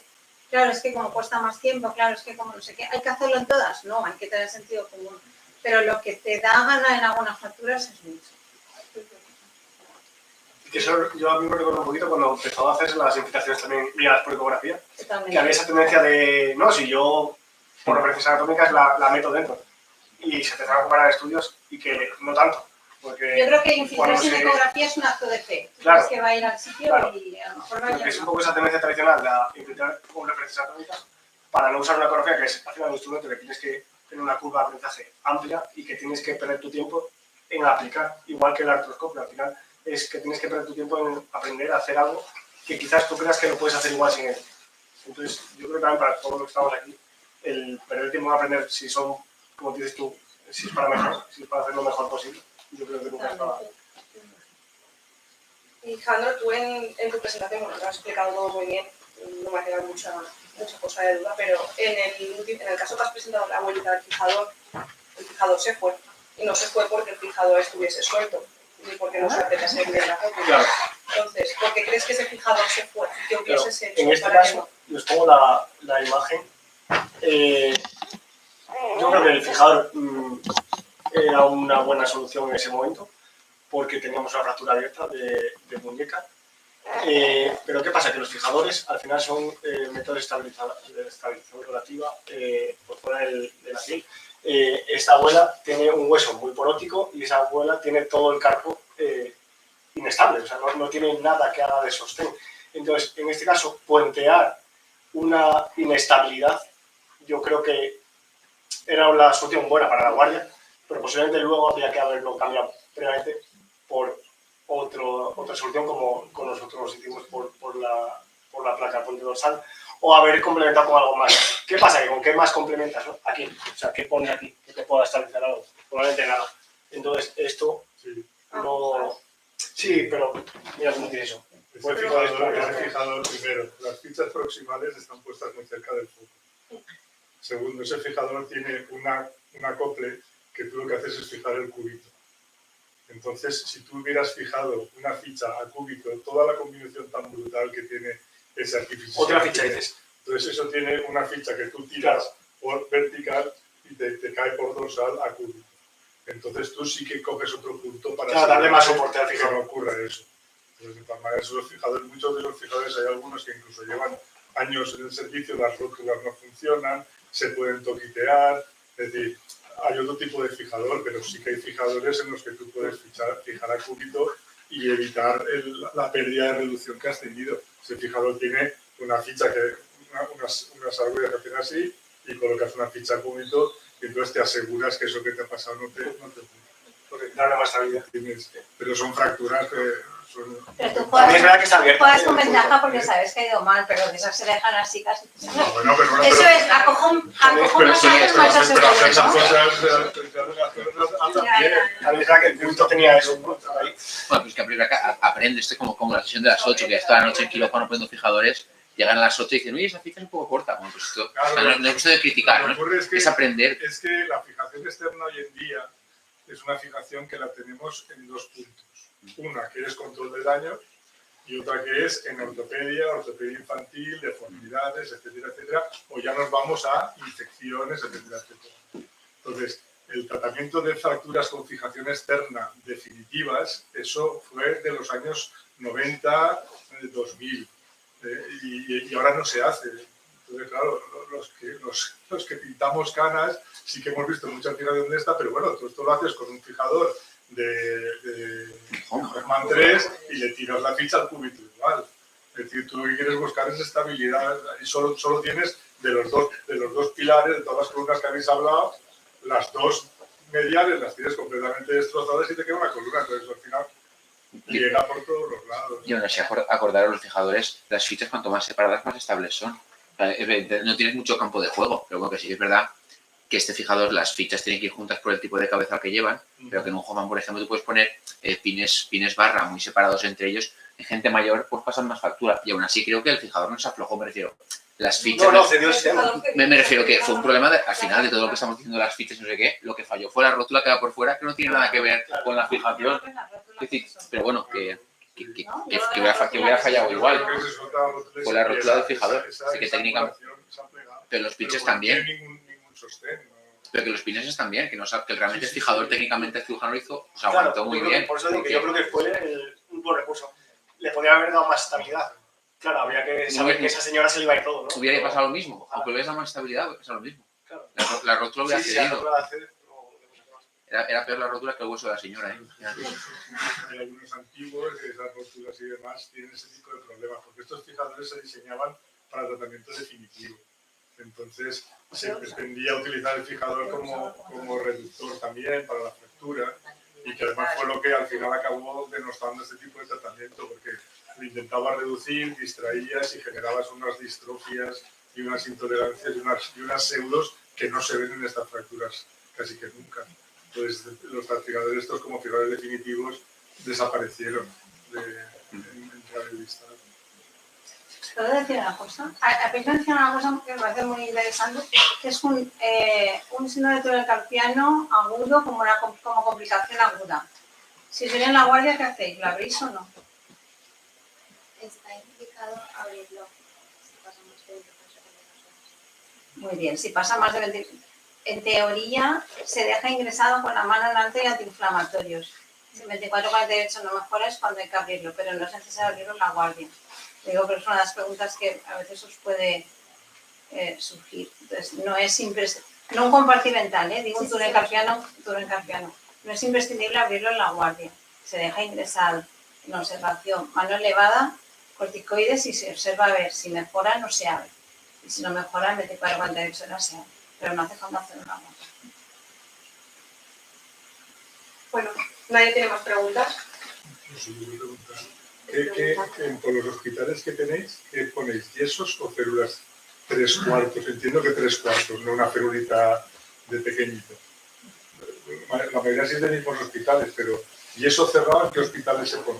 claro, es que como cuesta más tiempo, claro, es que como no sé qué, ¿hay que hacerlo en todas? No, hay que tener sentido común. Pero lo que te da gana en algunas facturas es mucho. Que eso yo a mí me recuerdo un poquito cuando empezaba a hacerse las invitaciones también guiadas por ecografía. Totalmente. Que había esa tendencia de, no, si yo por referencias anatómicas la meto dentro. Y se empezaron a comparar estudios y que no tanto. Porque yo creo que infiltrarse en ecografía es un acto de fe. Claro, es que va a ir al sitio claro, y a lo mejor va a ir. Es un poco esa tendencia tradicional de infiltrar con referencias anatómicas para no usar una ecografía que es al final un instrumento que tienes que tener una curva de aprendizaje amplia y que tienes que perder tu tiempo en aplicar, igual que el artroscopio. Al final es que tienes que perder tu tiempo en aprender a hacer algo que quizás tú creas que lo puedes hacer igual sin él. Entonces, yo creo que también para todos los que estamos aquí, el perder tiempo en aprender si son, como dices tú, si es para mejor, si es para hacer lo mejor posible, yo creo que nunca es para... Y Jandro, tú en tu presentación, bueno, lo has explicado todo muy bien, no me ha quedado mucha cosa de duda, pero en el caso que has presentado la vuelta del fijador, el fijador se fue. Y no se fue porque el fijador estuviese suelto, ni porque no se apretase bien la cópula. Claro. Entonces, ¿por qué crees que ese fijador se fue? ¿Qué hubieses hecho? En este para caso, les pongo la imagen. Yo creo que el fijador era una buena solución en ese momento, porque teníamos una fractura abierta de muñeca. Pero ¿qué pasa? Que los fijadores al final son métodos de estabilización relativa por fuera de la piel. Esta abuela tiene un hueso muy porótico y esa abuela tiene todo el carpo inestable, o sea, no tiene nada que haga de sostén. Entonces, en este caso, puentear una inestabilidad, yo creo que era la solución buena para la guardia, pero posiblemente luego habría que haberlo cambiado previamente por otra solución como nosotros hicimos por la placa puente dorsal, o haber complementado con algo más. ¿Qué pasa? Que ¿con qué más complementas? ¿No? Aquí, o sea, ¿qué pone aquí que te pueda estabilizar algo? Probablemente nada. Entonces, esto no... Sí, pero mira cómo tiene eso. Ese fijador, primero, las fichas proximales están puestas muy cerca del foco. Segundo, ese fijador tiene un acople que tú lo que haces es fijar el cúbito. Entonces, si tú hubieras fijado una ficha a cúbito, toda la combinación tan brutal que tiene ese artificio. Otra ficha dices. Entonces, eso tiene una ficha que tú tiras por vertical y te cae por dorsal a cúbito. Entonces, tú sí que coges otro punto para darle más soporte al fijador. que no ocurra eso. Entonces, de tal manera, los fijadores, muchos de los fijadores hay algunos que incluso llevan años en el servicio, las rótulas no funcionan, se pueden toquitear, es decir, hay otro tipo de fijador, pero sí que hay fijadores en los que tú puedes fijar a cúbito y evitar la pérdida de reducción que has tenido. Ese fijador tiene una ficha, unas argollas que hacen así y colocas una ficha a cúbito y entonces te aseguras que eso que te ha pasado no te ocurre. Porque darle más estabilidad tienes, pero son fracturas que son... Pero tú juegas con ventaja porque sabes que ha ido mal, pero de esas se dejan así casi. Bueno, Eso es, acojonas a los falsos esas ¿no? cosas... También que el punto tenía eso. Bueno, pues que a priori aprendes como la sesión de las 8, que ya está la noche en quirófano poniendo fijadores, llegan a las 8 y dicen, oye, esa ficha es un poco corta. Bueno, pues esto no es cuestión de criticar, ¿no? Es aprender. Es que la fijación externa hoy en día es una fijación que la tenemos en dos puntos. Una que es control de daños y otra que es en ortopedia infantil, deformidades, etcétera, etcétera, o ya nos vamos a infecciones, etcétera, etcétera. Entonces, el tratamiento de fracturas con fijación externa definitivas, eso fue de los años 90, 2000, y ahora no se hace. Entonces, claro, los que pintamos canas sí que hemos visto mucha fijación de esta, pero bueno, tú esto lo haces con un fijador de Hoffman 3 y le tiras la ficha al cúbito igual. Es decir, tú lo que quieres buscar es estabilidad y solo tienes de los dos pilares, de todas las columnas que habéis hablado, las dos mediales las tienes completamente destrozadas y te queda una columna. Entonces, al final, llega por todos los lados. Y aún así, acordaros los fijadores, las fichas cuanto más separadas, más estables son. O sea, no tienes mucho campo de juego, pero bueno, que sí que es verdad que este fijador, las fichas tienen que ir juntas por el tipo de cabezal que llevan, pero que en un Hoffman, por ejemplo, tú puedes poner pines barra muy separados entre ellos. En gente mayor, pues pasan más factura. Y aún así creo que el fijador no se aflojó, me refiero. Las fichas... No, cedió el sistema. Me refiero que fue un problema al final de todo lo que estamos diciendo de las fichas y no sé qué. Lo que falló fue la rótula que va por fuera, que no tiene nada que ver con la fijación. Es decir, pero bueno, que hubiera fallado igual. Fue la rótula del fijador. Así que técnicamente... Pero los pinches también. Pero que los pines están bien, que realmente el fijador técnicamente el cirujano lo hizo, o sea, aguantó muy bien. Por eso digo que yo creo que fue un buen recurso. Le podría haber dado más estabilidad. Claro, habría que saber que esa señora se le iba a ir todo, ¿no? Hubiera pasado lo mismo, aunque le hubiera dado más estabilidad, hubiera pasado lo mismo. Claro. La rótula hubiera cedido. Sí, Era peor la rótula que el hueso de la señora, ¿eh? Hay algunos antiguos que esas rótulas y demás tienen ese tipo de problemas, porque estos fijadores se diseñaban para tratamiento definitivo. Entonces se pretendía utilizar el fijador como reductor también para la fractura, y que además fue lo que al final acabó denostando este tipo de tratamiento, porque lo intentaba reducir, distraías y generabas unas distrofias y unas intolerancias y unas pseudos que no se ven en estas fracturas casi que nunca. Entonces los fijadores estos como fijadores definitivos desaparecieron entre la revista. ¿Puedo decir una cosa? Habéis mencionado una cosa que me parece muy interesante, que es un síndrome de túnel carpiano agudo como complicación aguda. Si viene en la guardia, ¿qué hacéis? ¿Lo abrís o no? Está indicado abrirlo. Si pasa más de 20 Muy bien, si pasa más de 20... En teoría, se deja ingresado con la mano en alto y antiinflamatorios. Si 24-48 no mejora es cuando hay que abrirlo, pero no es necesario abrirlo en la guardia. Digo que es una de las preguntas que a veces os puede surgir. Entonces, no es no un compartimental, digo un túnel carpiano. No es imprescindible abrirlo en la guardia. Se deja ingresado en observación, mano elevada, corticoides, y se observa a ver si mejora no se abre. Y si no mejora, en 24-48 horas se abre. Pero no hace falta hacer una guardia. Bueno, ¿nadie tiene más preguntas? Sí, yo quiero preguntar. Por los hospitales que tenéis, ¿qué ponéis? ¿Yesos o férulas 3/4? Entiendo que 3/4, no una férulita de pequeñito. La mayoría sí es de mismos hospitales, pero ¿yeso cerrado en qué hospitales se pone?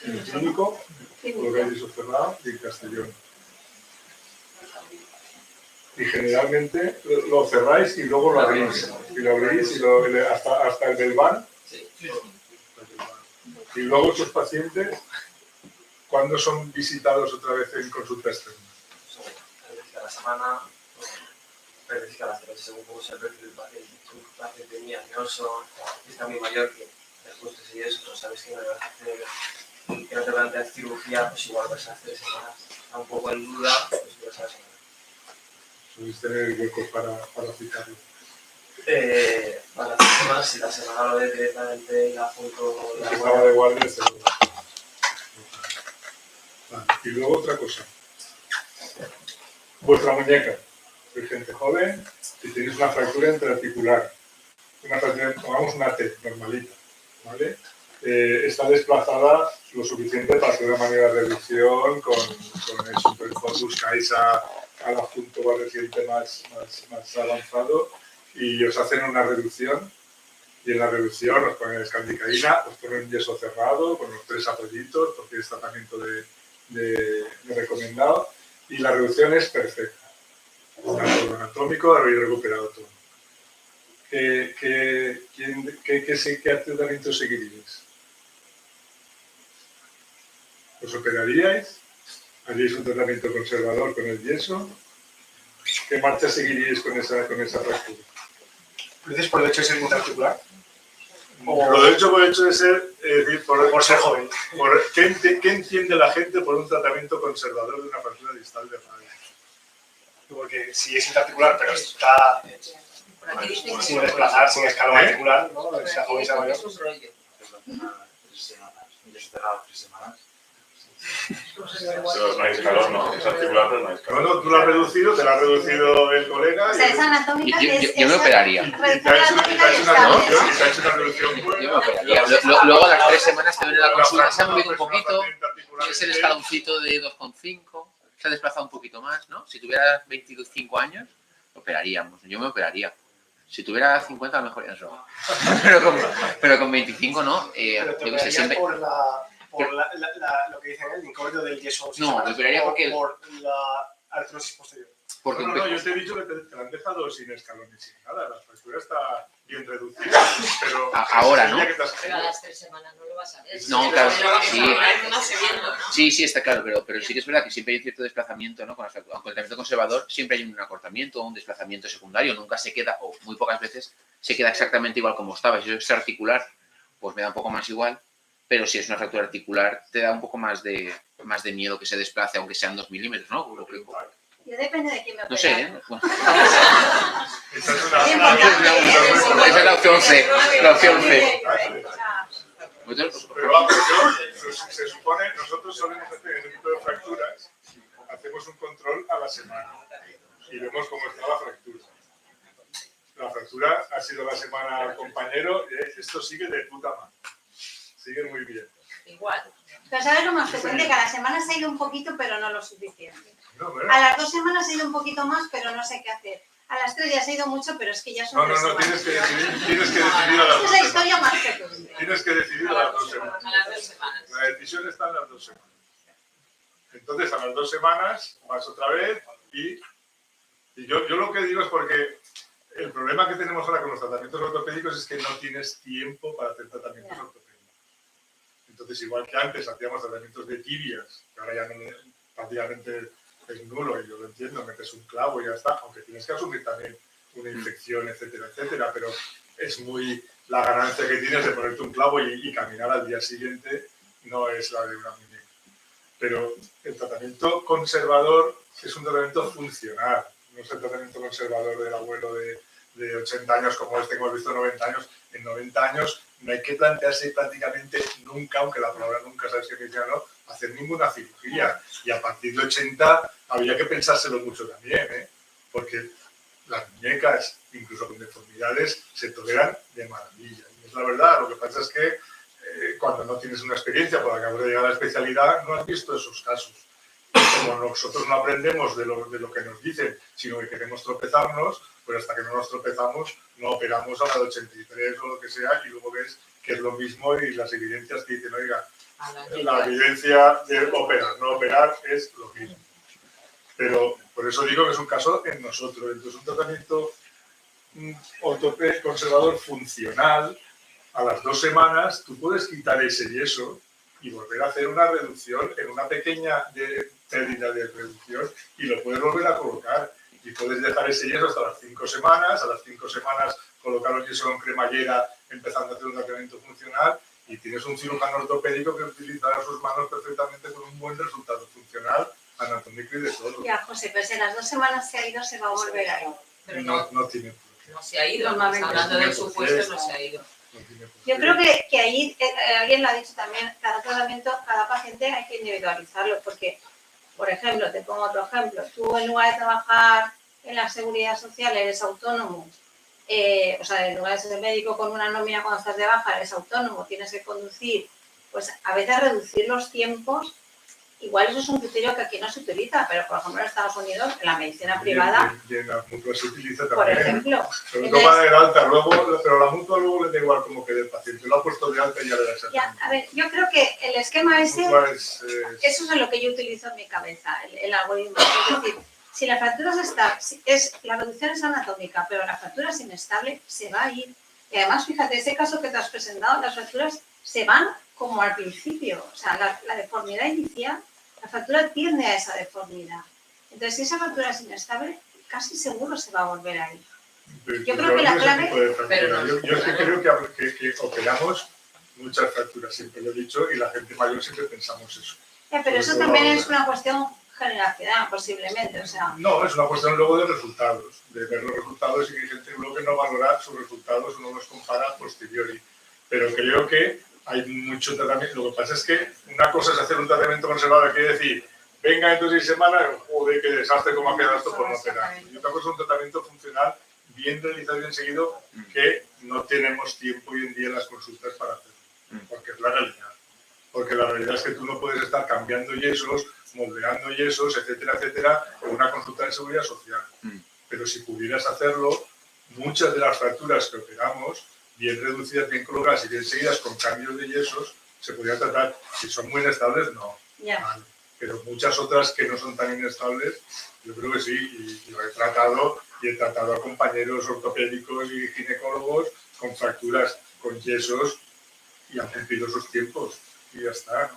En el clínico, lo que hay yeso cerrado, y en Castellón. Y generalmente lo cerráis y luego lo abrís. Y lo abrís hasta el Belván. Y luego esos pacientes, ¿cuándo son visitados otra vez en consulta externa? A la semana, cada 3, según cómo sea el perfil del paciente. Si un paciente muy ansioso y está muy mayor, que después de 6 eso, sabes que no le vas a hacer, que no te van a hacer cirugía, pues igual vas a hacer semanas. Está un poco en duda, pues vas a hacer. ¿Podéis tener huecos para citarlo? Para las semanas, si la semana lo ves directamente y la foto... La estaba de guardia, vale. Y luego otra cosa. Vuestra muñeca. Sois gente joven y tenéis una fractura interarticular. Una fractura, tomamos una T normalita, ¿vale? Está desplazada lo suficiente para hacer una manera de reducción con el superfond. Buscáis al adjunto o al reciente más avanzado y os hacen una reducción, y en la reducción os ponen escandicaína, os ponen yeso cerrado con los 3 apoyitos porque es tratamiento de recomendado, y la reducción es perfecta. Está todo anatómico, habéis recuperado todo. ¿Qué tratamiento seguiríais? ¿Os operaríais? ¿Haríais un tratamiento conservador con el yeso? ¿Qué marcha seguiríais con esa fractura? ¿Lo dices por el hecho de ser interarticular? Por el hecho de ser, es decir, por ser joven. ¿Qué entiende la gente por un tratamiento conservador de una fractura distal de radio? Porque si es interarticular, pero está sin desplazar, sin escalón articular, ¿no? Sea joven, sea mayor. 3 semanas. Un yeso cerrado 3 semanas. Pero no hay escalón, ¿no? Es articular, pero no hay escalón. No, tú lo has reducido, te lo ha reducido el colega. O sea, es anatómica que es... Yo me operaría. Y te ha hecho una reducción. Yo me operaría. Luego a las 3 semanas te viene la consulta, se ha movido un poquito, tienes el escaloncito de 2,5, se ha desplazado un poquito más, ¿no? Si tuvieras 25 años, operaríamos. Yo me operaría. Si tuviera 50 a lo mejor ya no. Pero con 25 no. Pero te Yo que sé, operarías siempre... por lo que dicen el incómodo del yeso. No, me operaría porque... Por la artrosis posterior. Porque No, yo te he dicho que te la han dejado sin escalón ni sin nada. La fractura está bien reducida, pero... Ahora, ¿no? Pero a las 3 semanas no lo vas a ver. No, claro, sí. Sí. Sí, está claro, pero sí que es verdad que siempre hay un cierto desplazamiento, ¿no? Con el tratamiento conservador siempre hay un acortamiento o un desplazamiento secundario, nunca se queda, o muy pocas veces, se queda exactamente igual como estaba. Si es articular, pues me da un poco más igual, pero si es una fractura articular, te da un poco más de miedo que se desplace, aunque sean 2 milímetros, ¿no? Yo depende de quién me No sé, opera. ¿eh? Bueno. Esa es la opción C. La opción C. Pero vamos, se supone, nosotros solemos hacer ese tipo de fracturas, hacemos un control a la semana y vemos cómo está la fractura. La fractura ha sido la semana, compañero, esto sigue de puta madre. Sigue muy bien. Igual. Pero ¿sabes lo más frecuente? Que a la semana se ha ido un poquito, pero no lo suficiente. No, bueno. A las 2 semanas se ha ido un poquito más, pero no sé qué hacer. A las 3 ya se ha ido mucho, pero es que ya son 3 No, semanas. tienes que decidir a las 2 Esa es la semanas. historia más frecuente. Tienes que decidir a las 2 semanas. A las 2 semanas. La decisión está en las 2 semanas. Entonces, a las 2 semanas vas otra vez y yo lo que digo es porque el problema que tenemos ahora con los tratamientos ortopédicos es que no tienes tiempo para hacer tratamientos ortopédicos. Entonces, igual que antes hacíamos tratamientos de tibias, que ahora ya no, prácticamente es nulo, y yo lo entiendo, metes un clavo y ya está, aunque tienes que asumir también una infección, etcétera, etcétera, pero es muy la ganancia que tienes de ponerte un clavo y caminar al día siguiente no es la de una muñeca. Pero el tratamiento conservador es un tratamiento funcional, no es el tratamiento conservador del abuelo de 80 años como este que hemos visto 90 años. En 90 años no hay que plantearse prácticamente nunca, aunque la palabra nunca sabes qué dice, ¿no?, hacer ninguna cirugía. Y a partir de 80 habría que pensárselo mucho también, ¿eh? Porque las muñecas, incluso con deformidades, se toleran de maravilla. Y es la verdad, lo que pasa es que cuando no tienes una experiencia por acabo de llegar a la especialidad, no has visto esos casos. Como nosotros no aprendemos de lo que nos dicen, sino que queremos tropezarnos, pues hasta que no nos tropezamos, no operamos a la de 83 o lo que sea, y luego ves que es lo mismo y las evidencias te dicen, oiga, la evidencia de operar, no operar es lo mismo. Pero por eso digo que es un caso en nosotros. Entonces, un tratamiento ortopédico conservador funcional, a las 2 semanas tú puedes quitar ese yeso y volver a hacer una reducción en una pequeña pérdida de reducción y lo puedes volver a colocar. Y puedes dejar ese yeso hasta las 5 semanas, a las 5 semanas colocar el yeso con cremallera empezando a hacer un tratamiento funcional y tienes un cirujano ortopédico que utilizará sus manos perfectamente con un buen resultado funcional, anatómico y de todo. Ya, José, pues en las 2 semanas se ha ido, se va a volver a ir. No tiene por qué. No se ha ido, Normalmente. hablando del supuesto, no se ha ido. Yo creo que ahí, alguien lo ha dicho también, cada tratamiento, cada paciente hay que individualizarlo, porque, por ejemplo, te pongo otro ejemplo, tú en lugar de trabajar en la seguridad social eres autónomo, o sea, en lugar de ser médico con una nómina cuando estás de baja eres autónomo, tienes que conducir, pues a veces reducir los tiempos, igual eso es un criterio que aquí no se utiliza, pero por ejemplo en Estados Unidos, en la medicina privada, Y en la mutua se utiliza por también. ejemplo. Pero toma de alta, luego, pero la mutua luego le da igual como que del paciente. Lo ha puesto de alta y ya le da exactamente. Ya, a ver, yo creo que el esquema ese, eso es lo que yo utilizo en mi cabeza, el algoritmo. Es decir, si la fractura la reducción es anatómica, pero la fractura es inestable, se va a ir. Y además, fíjate, ese caso que te has presentado, las fracturas se van como al principio. O sea, la deformidad inicial, la fractura tiende a esa deformidad. Entonces, si esa fractura es inestable, casi seguro se va a volver a ir. Yo creo que la clave... Yo es que creo que operamos muchas fracturas, siempre lo he dicho, y la gente mayor siempre pensamos eso. Pero eso también es una cuestión generacional, posiblemente, o sea... No, es una cuestión luego de resultados, de ver los resultados y que hay gente luego que no valora sus resultados, uno los compara a posteriori. Pero creo que hay mucho tratamiento. Lo que pasa es que una cosa es hacer un tratamiento conservador, quiere decir, venga dentro de 6 semanas, joder, qué desastre, cómo ha quedado esto por no operar. Y otra cosa es un tratamiento funcional bien realizado y bien seguido, que no tenemos tiempo hoy en día en las consultas para hacerlo, porque es la realidad. Porque la realidad es que tú no puedes estar cambiando yesos, moldeando yesos, etcétera, etcétera, en una consulta de seguridad social. Pero si pudieras hacerlo, muchas de las fracturas que operamos, bien reducidas, bien colocadas y bien seguidas con cambios de yesos, se podrían tratar. Si son muy inestables, no. Vale. Pero muchas otras que no son tan inestables, yo creo que sí, y lo he tratado, y he tratado a compañeros ortopédicos y ginecólogos con fracturas, con yesos, y han cumplido sus tiempos. Y ya está,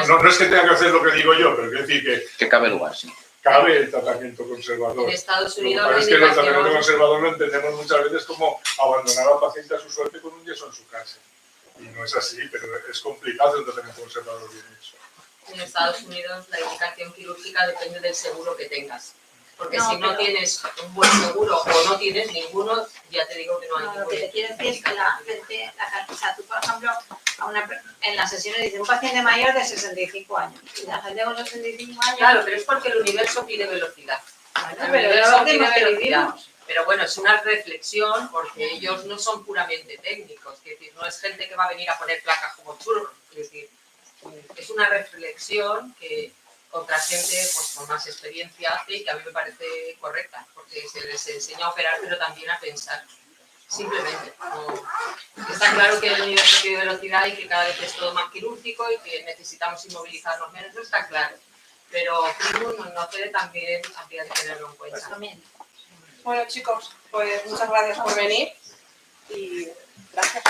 no es que tenga que hacer lo que digo yo, pero quiero decir que cabe lugar, sí. Cabe el tratamiento conservador. En Estados Unidos Lo que pasa es que el tratamiento conservador lo entendemos muchas veces como abandonar al paciente a su suerte con un yeso en su casa. Y no es así, pero es complicado el tratamiento conservador bien hecho. En Estados Unidos la indicación quirúrgica depende del seguro que tengas. Porque No, si no tienes un buen seguro o no tienes ninguno, ya te digo que no hay No, ninguno. lo que te quiero decir es que la gente, o sea, tú por ejemplo, en las sesiones dices un paciente mayor de 65 años. Y la gente con 65 años... Claro, pero es porque el universo pide velocidad. Bueno, El pero universo lo pide que velocidad. Pero bueno, es una reflexión porque ellos no son puramente técnicos. Es decir, no es gente que va a venir a poner placas como churros. Es decir, es una reflexión que otra gente pues, con más experiencia hace y que a mí me parece correcta, porque se les enseña a operar, pero también a pensar. Simplemente. Está claro que el universo pide velocidad y que cada vez es todo más quirúrgico y que necesitamos inmovilizarnos menos, eso está claro. Pero no puede también habría que tenerlo en cuenta. Bueno, chicos, pues muchas gracias por venir y gracias.